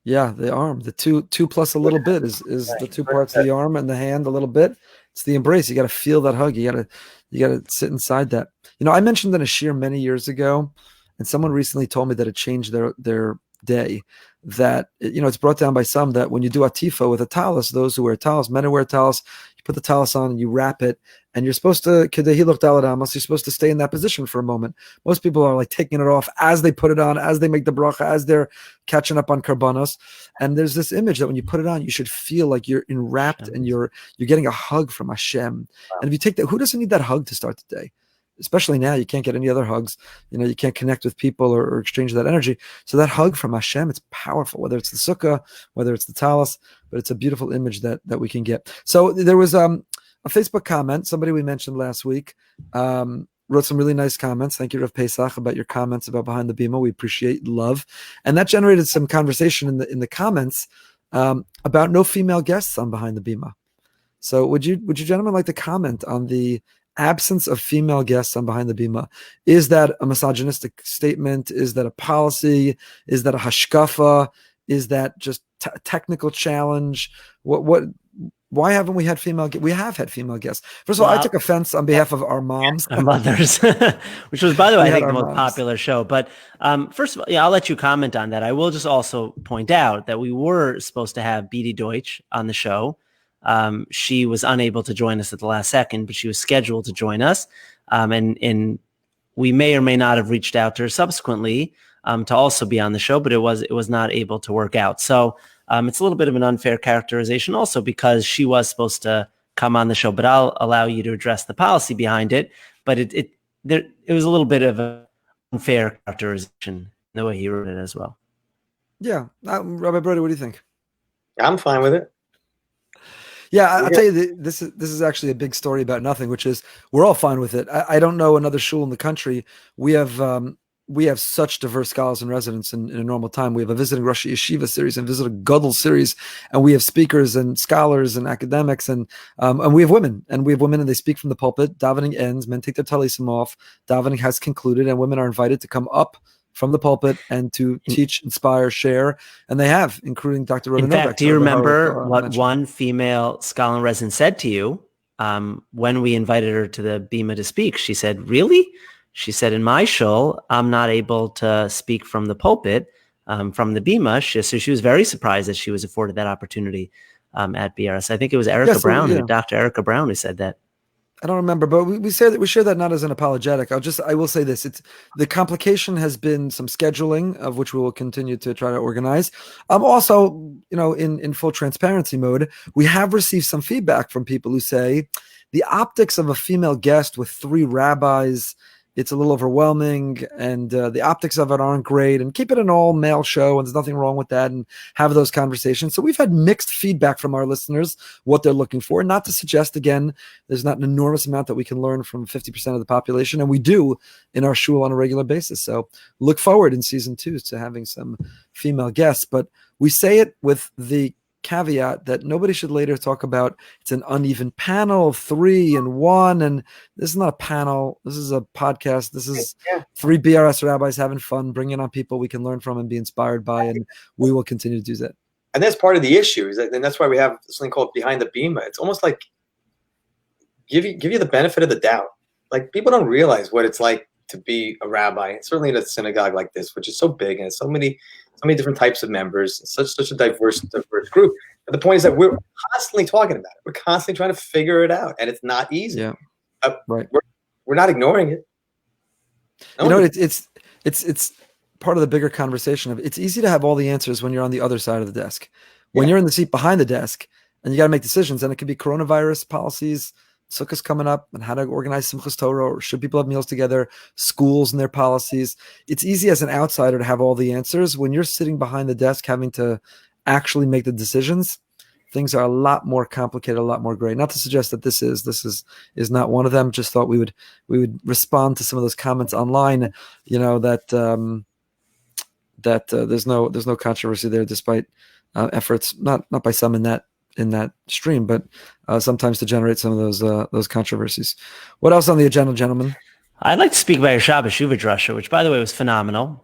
Yeah, the arm, the two plus a little bit is the two parts of the arm and the hand a little bit. It's the embrace. You got to feel that hug. You got to sit inside that. I mentioned in a shir many years ago, and someone recently told me that it changed their day. That it's brought down by some that when you do atifa with a talis, those who wear talis, men who wear talis, you put the talis on and you wrap it, and you're supposed to you're supposed to stay in that position for a moment. Most people are like taking it off as they put it on, as they make the bracha, as they're catching up on karbanos. And there's this image that when you put it on, you should feel like you're enwrapped and you're getting a hug from Hashem. Wow. And if you take that, who doesn't need that hug to start the day? Especially now, you can't get any other hugs. You can't connect with people or exchange that energy. So that hug from Hashem, it's powerful, whether it's the sukkah, whether it's the talis, but it's a beautiful image that we can get. So there was a Facebook comment, somebody we mentioned last week, wrote some really nice comments. Thank you, Rav Pesach, about your comments about Behind the Bima. We appreciate love. And that generated some conversation in the comments about no female guests on Behind the Bima. So would you gentlemen like to comment on the absence of female guests on Behind the Bima? Is that a misogynistic statement? Is that a policy? Is that a hashkafa? Is that just a technical challenge? Why haven't we had female guests? We have had female guests. First of all, I took offense on behalf of our moms. Our mothers, which was, by the way, I think the most popular show. But first of all, I'll let you comment on that. I will just also point out that we were supposed to have Bidi Deutsch on the show. She was unable to join us at the last second, but she was scheduled to join us. And we may or may not have reached out to her subsequently to also be on the show, but it was not able to work out. So it's a little bit of an unfair characterization also because she was supposed to come on the show, but I'll allow you to address the policy behind it. But it was a little bit of an unfair characterization in the way he wrote it as well. Yeah. Rabbi Brody, what do you think? I'm fine with it. Yeah, I'll tell you, this is actually a big story about nothing, which is we're all fine with it. I don't know another shul in the country. We have we have such diverse scholars in residence in a normal time. We have a visiting Rosh Yeshiva series and visiting Gadol series, and we have speakers and scholars and academics, and we have women, and they speak from the pulpit. Davening ends, men take their talisim off. Davening has concluded, and women are invited to come up from the pulpit and to teach, inspire, share, and they have, including Dr. Rhoda In fact, Novak, do you remember Horowitz, what mentioned. one female scholar in residence said to you when we invited her to the Bema to speak? She said, "Really?" She said, "In my shul, I'm not able to speak from the pulpit, from the Bema." So she was very surprised that she was afforded that opportunity at BRS. I think it was Erica Brown, Dr. Erica Brown, who said that. I don't remember, but we say that we share that not as an apologetic. I will say this: it's the complication has been some scheduling, of which we will continue to try to organize. Also, in full transparency mode, we have received some feedback from people who say the optics of a female guest with 3 rabbis, it's a little overwhelming, and the optics of it aren't great, and keep it an all male show, and there's nothing wrong with that, and have those conversations. So we've had mixed feedback from our listeners, what they're looking for. Not to suggest, again, there's not an enormous amount that we can learn from 50% of the population, and we do in our shul on a regular basis. So look forward in season 2 to having some female guests, but we say it with the caveat that nobody should later talk about it's an uneven panel of 3 and 1, and this is not a panel, this is a podcast. This is 3 BRS rabbis having fun, bringing on people we can learn from and be inspired by, and we will continue to do that. And that's part of the issue, and that's why we have something called Behind the Bema. It's almost like give you the benefit of the doubt. Like, people don't realize what it's like to be a rabbi, certainly in a synagogue like this, which is so big and has so many different types of members, such a diverse group. But the point is that we're constantly talking about it. We're constantly trying to figure it out, and it's not easy. Yeah, right. We're not ignoring it. No, it's part of the bigger conversation of it's easy to have all the answers when you're on the other side of the desk. When you're in the seat behind the desk and you got to make decisions, and it could be coronavirus policies, Sukkah's coming up, and how to organize Simchas Torah, or should people have meals together, schools and their policies. It's easy as an outsider to have all the answers. When you're sitting behind the desk having to actually make the decisions, things are a lot more complicated, a lot more gray. Not to suggest that this is not one of them. Just thought we would respond to some of those comments online, that there's no controversy there, despite efforts not by some in that stream, but sometimes to generate some of those controversies. What else on the agenda, gentlemen? I'd like to speak about your Shabbos Shuvah Drasha, which, by the way, was phenomenal.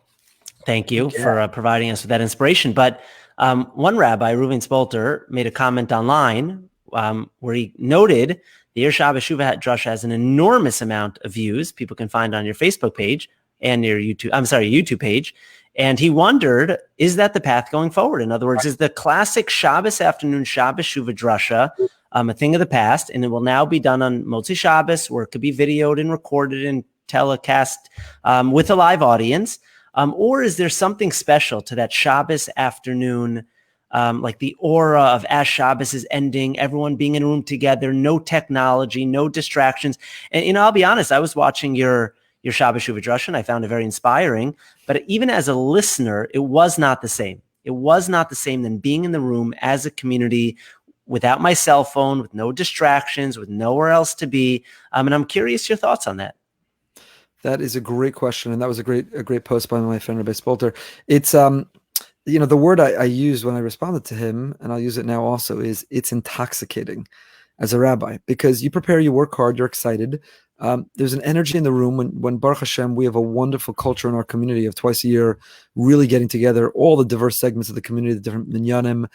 Thank you for providing us with that inspiration. But one rabbi, Reuven Spolter, made a comment online where he noted the Your Shabbos Shuvah Drasha has an enormous amount of views. People can find on your Facebook page and your YouTube page. And he wondered, is that the path going forward? In other words, is the classic Shabbos afternoon Shabbos Shuvah Drasha a thing of the past, and it will now be done on Motzi Shabbos, where it could be videoed and recorded and telecast with a live audience? Or is there something special to that Shabbos afternoon, like the aura of as Shabbos is ending, everyone being in a room together, no technology, no distractions? And, I'll be honest, I was watching your Shabbos Shuvah Drasha, and I found it very inspiring. But even as a listener, it was not the same. It was not the same than being in the room as a community without my cell phone, with no distractions, with nowhere else to be. And I'm curious your thoughts on that. That is a great question, and that was a great post by my friend Rabbi Spolter. It's the word I used when I responded to him, and I'll use it now also, is it's intoxicating as a rabbi, because you prepare, you work hard, you're excited. There's an energy in the room when Baruch Hashem, we have a wonderful culture in our community of twice a year really getting together all the diverse segments of the community, the different minyanim.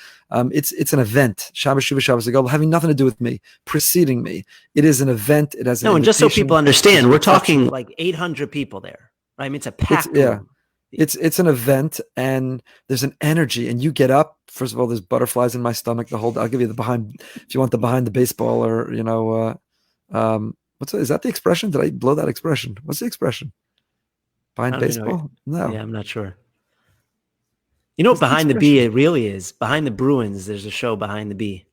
It's an event. Shabbos Shuvah, Shabbos Gadol, having nothing to do with me, preceding me. It is an event. It has an and just so invitation. people understand, we're talking like 800 people there, right? I mean, it's a packed room. It's an event, and there's an energy, and you get up. First of all, there's butterflies in my stomach. I'll give you the behind, if you want the behind the baseball, or is that the expression? Did I blow that expression? What's the expression? Behind baseball? No. Yeah, I'm not sure. What Behind the Bee it really is? Behind the Bruins, there's a show Behind the Bee.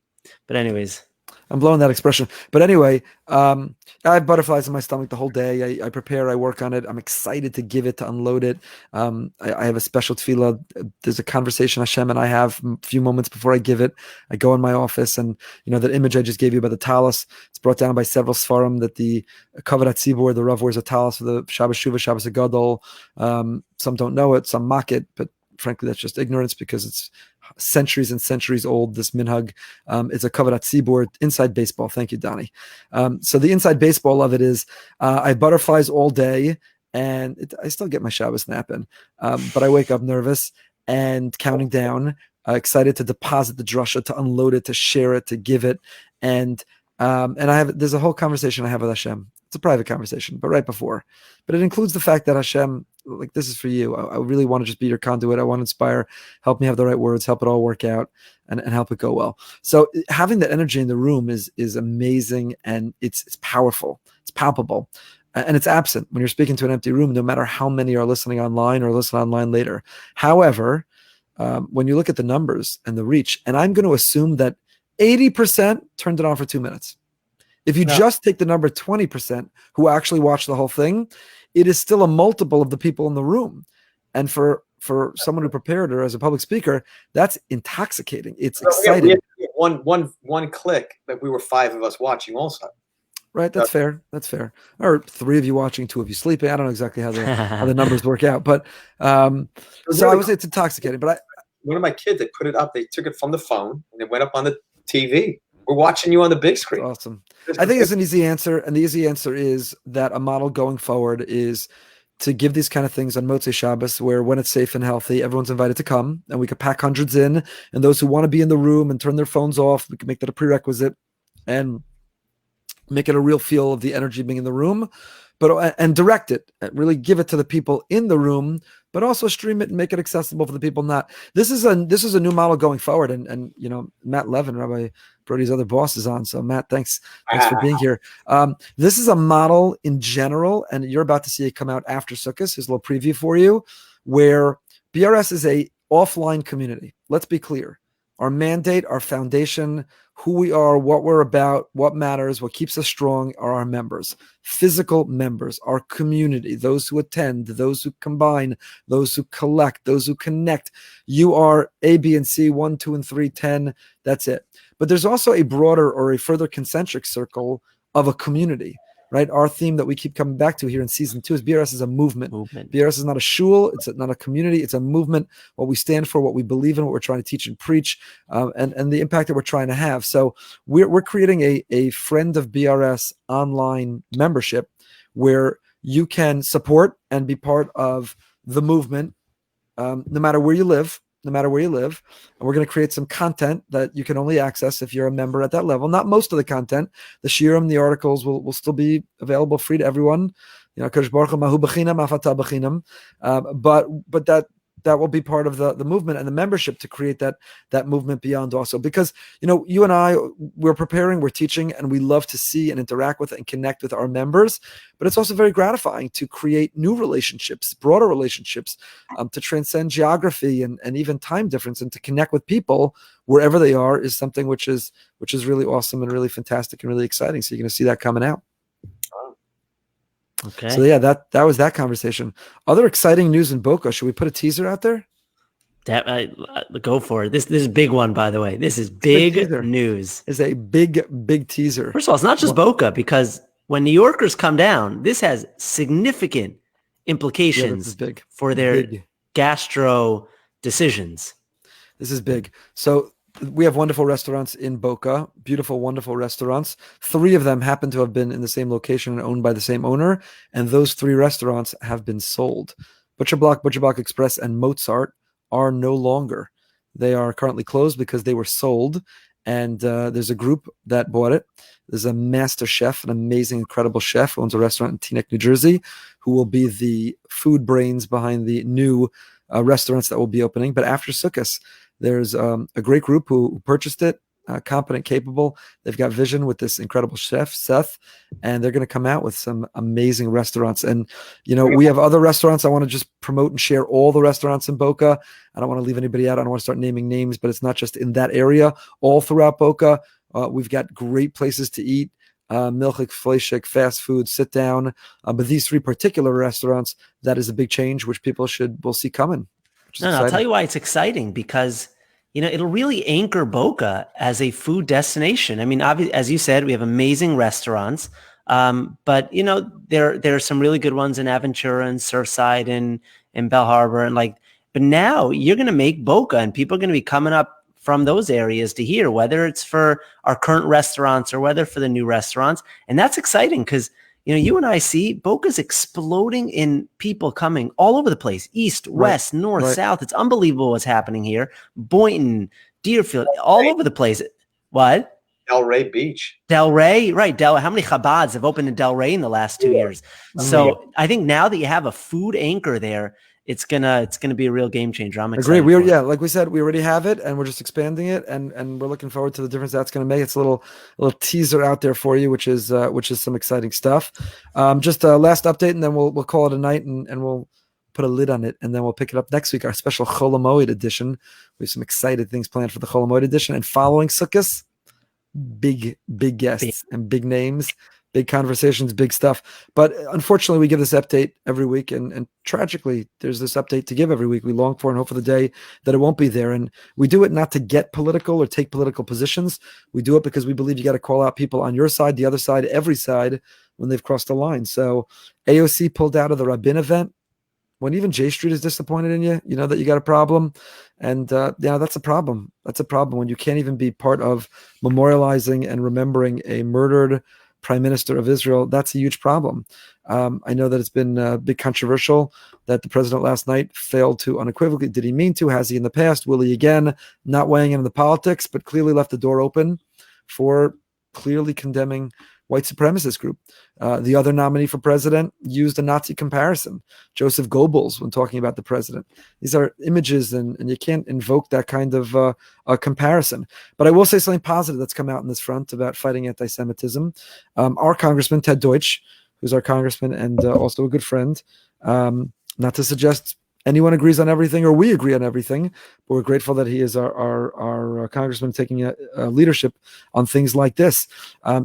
But anyways. I'm blowing that expression. But anyway, I have butterflies in my stomach the whole day. I prepare, I work on it. I'm excited to give it, to unload it. I have a special tefillah. There's a conversation Hashem and I have a few moments before I give it. I go in my office, and that image I just gave you about the talis, it's brought down by several svarim that the Kavod HaTzibur, the Rav wears a talis for the Shabbos Shuvah, Shabbos Hagadol. Some don't know it, some mock it, but frankly, that's just ignorance because it's centuries and centuries old. This minhag is a Kavod HaTzibur inside baseball. Thank you, Donnie. So the inside baseball of it is I have butterflies all day, and I still get my Shabbos nap in, but I wake up nervous and counting down, excited to deposit the drasha, to unload it, to share it, to give it, and there's a whole conversation I have with Hashem. It's a private conversation, but right before. But it includes the fact that Hashem, like, this is for you. I really want to just be your conduit. I want to inspire, help me have the right words, help it all work out, and help it go well. So having that energy in the room is amazing, and it's powerful. It's palpable. And it's absent when you're speaking to an empty room, no matter how many are listening online or listen online later. However, when you look at the numbers and the reach, and I'm going to assume that 80% turned it on for 2 minutes. If you just take the number 20% who actually watch the whole thing, it is still a multiple of the people in the room. And for someone who prepared her as a public speaker, that's intoxicating. It's exciting. We had one click that we were 5 of us watching also. Right, that's fair. That's fair. Or 3 of you watching, 2 of you sleeping. I don't know exactly how the numbers work out, but so I would say it's intoxicating. But one of my kids, they put it up. They took it from the phone and it went up on the TV. We're watching you on the big screen. Awesome. I think it's an easy answer, and the easy answer is that a model going forward is to give these kind of things on Motzei Shabbos, where when it's safe and healthy, everyone's invited to come, and we could pack hundreds in, and those who want to be in the room and turn their phones off, we can make that a prerequisite and make it a real feel of the energy being in the room, and direct it, really give it to the people in the room, but also stream it and make it accessible for the people not. This is a new model going forward, and Matt Levin, Rabbi Brody's other boss, is on. So Matt, thanks for being here. This is a model in general, and you're about to see it come out after Sukkot. Here's a little preview for you, where BRS is a offline community. Let's be clear. Our mandate, our foundation, who we are, what we're about, what matters, what keeps us strong are our members, physical members, our community, those who attend, those who combine, those who collect, those who connect. You are A, B, and C, 1, 2, and 3, 10. That's it. But there's also a broader or a further concentric circle of a community. Right, our theme that we keep coming back to here in season 2 is BRS is a movement. BRS is not a shul, it's not a community, it's a movement. What we stand for, what we believe in, what we're trying to teach and preach, and the impact that we're trying to have. So we're creating a friend of BRS online membership where you can support and be part of the movement, no matter where you live. And we're going to create some content that you can only access if you're a member at that level. Not most of the content. The shiurim, the articles will still be available free to everyone. But that will be part of the movement and the membership to create that movement beyond also. Because, you and I, we're preparing, we're teaching, and we love to see and interact with and connect with our members. But it's also very gratifying to create new relationships, broader relationships, to transcend geography and even time difference, and to connect with people wherever they are is something which is really awesome and really fantastic and really exciting. So you're going to see that coming out. Okay. So yeah, that was that conversation. Other exciting news in Boca. Should we put a teaser out there? Go for it. This is a big one, by the way. This is big news. It's a big teaser. First of all, it's not just Boca, because when New Yorkers come down, this has significant implications for their gastro decisions. This is big. So we have wonderful restaurants in Boca, beautiful, wonderful restaurants. 3 of them happen to have been in the same location and owned by the same owner. And those 3 restaurants have been sold. Butcher Block Express, and Mozart are no longer. They are currently closed because they were sold. And there's a group that bought it. There's a master chef, an amazing, incredible chef who owns a restaurant in Teaneck, New Jersey, who will be the food brains behind the new restaurants that will be opening. But after Sukkot, there's a great group who purchased it, competent, capable. They've got vision with this incredible chef, Seth, and they're going to come out with some amazing restaurants. And, we have other restaurants. I want to just promote and share all the restaurants in Boca. I don't want to leave anybody out. I don't want to start naming names, but it's not just in that area. All throughout Boca, We've got great places to eat. Milchik, Fleischik, fast food, sit down. But these 3 particular restaurants, that is a big change, which people will see coming. No, I'll tell you why it's exciting, because it'll really anchor Boca as a food destination. I mean, obviously, as you said, we have amazing restaurants, but there are some really good ones in Aventura and Surfside and Bell Harbor, and but now you're going to make Boca, and people are going to be coming up from those areas to here, whether it's for our current restaurants or whether for the new restaurants. And that's exciting because, you and I see Boca's exploding in people coming all over the place, east, west, north, south. It's unbelievable what's happening here. Boynton, Deerfield, all over the place. What? Delray Beach. Delray, right. How many Chabads have opened in Delray in the last 2 years? So I think now that you have a food anchor there, it's gonna be a real game changer. I'm excited. Agree. Like we said, we already have it, and we're just expanding it, and we're looking forward to the difference that's going to make. It's a little teaser out there for you, which is some exciting stuff. Just a last update, and then we'll call it a night, and we'll put a lid on it, and then we'll pick it up next week. Our special Chol HaMoed edition. We have some excited things planned for the Chol HaMoed edition, and following Sukkot, big guests and big names. Big conversations, big stuff. But unfortunately, we give this update every week. And tragically, there's this update to give every week. We long for and hope for the day that it won't be there. And we do it not to get political or take political positions. We do it because we believe you got to call out people on your side, the other side, every side when they've crossed the line. So AOC pulled out of the Rabin event. When even J Street is disappointed in you, you know that you got a problem. And that's a problem. That's a problem when you can't even be part of memorializing and remembering a murdered Prime Minister of Israel. That's a huge problem. I know that it's been big controversial that the president last night failed to unequivocally. Did he mean to? Has he in the past? Will he again? Not weighing in on the politics, but clearly left the door open for clearly condemning white supremacist group. The other nominee for president used a Nazi comparison, Joseph Goebbels, when talking about the president. These are images, and you can't invoke that kind of a comparison. But I will say something positive that's come out in this front about fighting anti-Semitism. Our congressman, Ted Deutsch, who's our congressman and also a good friend, not to suggest anyone agrees on everything or we agree on everything, but we're grateful that he is our congressman taking a leadership on things like this.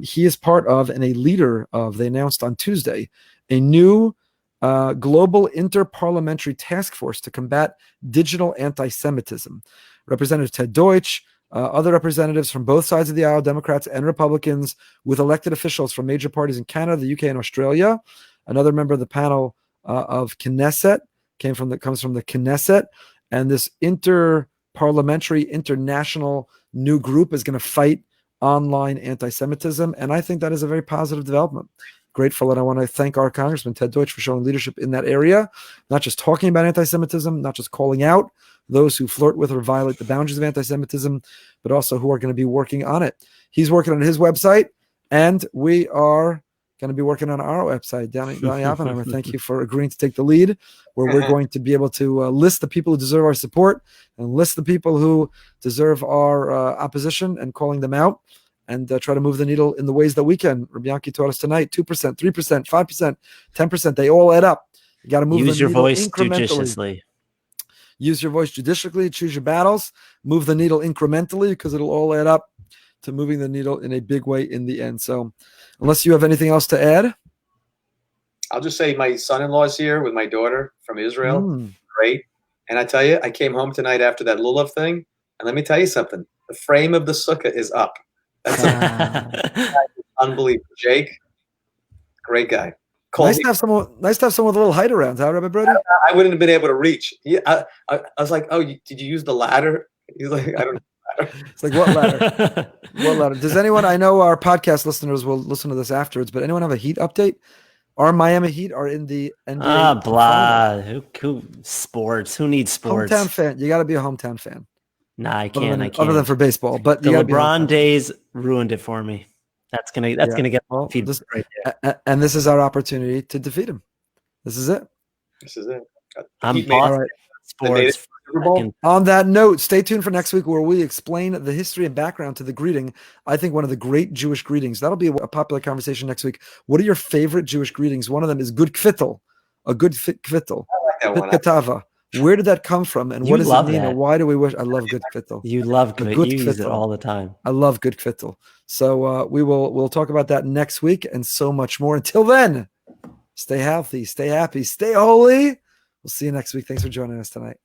He is part of and a leader of, they announced on Tuesday, a new global interparliamentary task force to combat digital anti-Semitism. Representative Ted Deutsch, other representatives from both sides of the aisle, Democrats and Republicans, with elected officials from major parties in Canada, the UK, and Australia. Another member of the panel of Knesset, comes from the Knesset, and this interparliamentary, international new group is going to fight online anti-Semitism, and I think that is a very positive development. Grateful, and I want to thank our Congressman Ted Deutsch for showing leadership in that area, not just talking about anti-Semitism, not just calling out those who flirt with or violate the boundaries of anti-Semitism, but also who are going to be working on it. He's working on his website, and we are going to be working on our website. Donnie Oppenheimer, thank you for agreeing to take the lead, where we're going to be able to list the people who deserve our support and list the people who deserve our opposition and calling them out, and try to move the needle in the ways that we can. Rabbi Yanki taught us tonight, 2%, 3%, 5%, 10%, they all add up. You got to move Use the needle your voice incrementally. judiciously. Use your voice judiciously, choose your battles, move the needle incrementally, because it'll all add up to moving the needle in a big way in the end. So unless you have anything else to add? I'll just say my son-in-law's here with my daughter from Israel. Great. And I tell you, I came home tonight after that lulav thing, and let me tell you something. The frame of the sukkah is up. That's unbelievable. Jake, great guy. Nice to have someone with a little height around, huh, Rabbi Brody? I wouldn't have been able to reach. I was like, oh, did you use the ladder? He's like, I don't know. It's like, what ladder? What ladder? Does anyone, I know our podcast listeners will listen to this afterwards, but anyone have a Heat update? Our Miami Heat are in the NBA. Blah. Who sports? Who needs sports? Hometown fan. You got to be a hometown fan. Nah, I can't. Other than for baseball, but the LeBron days ruined it for me. That's gonna get right there. And this is our opportunity to defeat him. This is it. I'm Boston sports. On that note, stay tuned for next week, where we explain the history and background to the greeting. I think one of the great Jewish greetings. That'll be a popular conversation next week. What are your favorite Jewish greetings? One of them is good kvittel, a good kvittel. I like that one. Ketava. Where did that come from? And You what does it love mean? that. And why do we wish? I love good kvittel. You love good. good You use it kvittel. all the time. I love good kvittel. So we'll talk about that next week and so much more. Until then, stay healthy, stay happy, stay holy. We'll see you next week. Thanks for joining us tonight.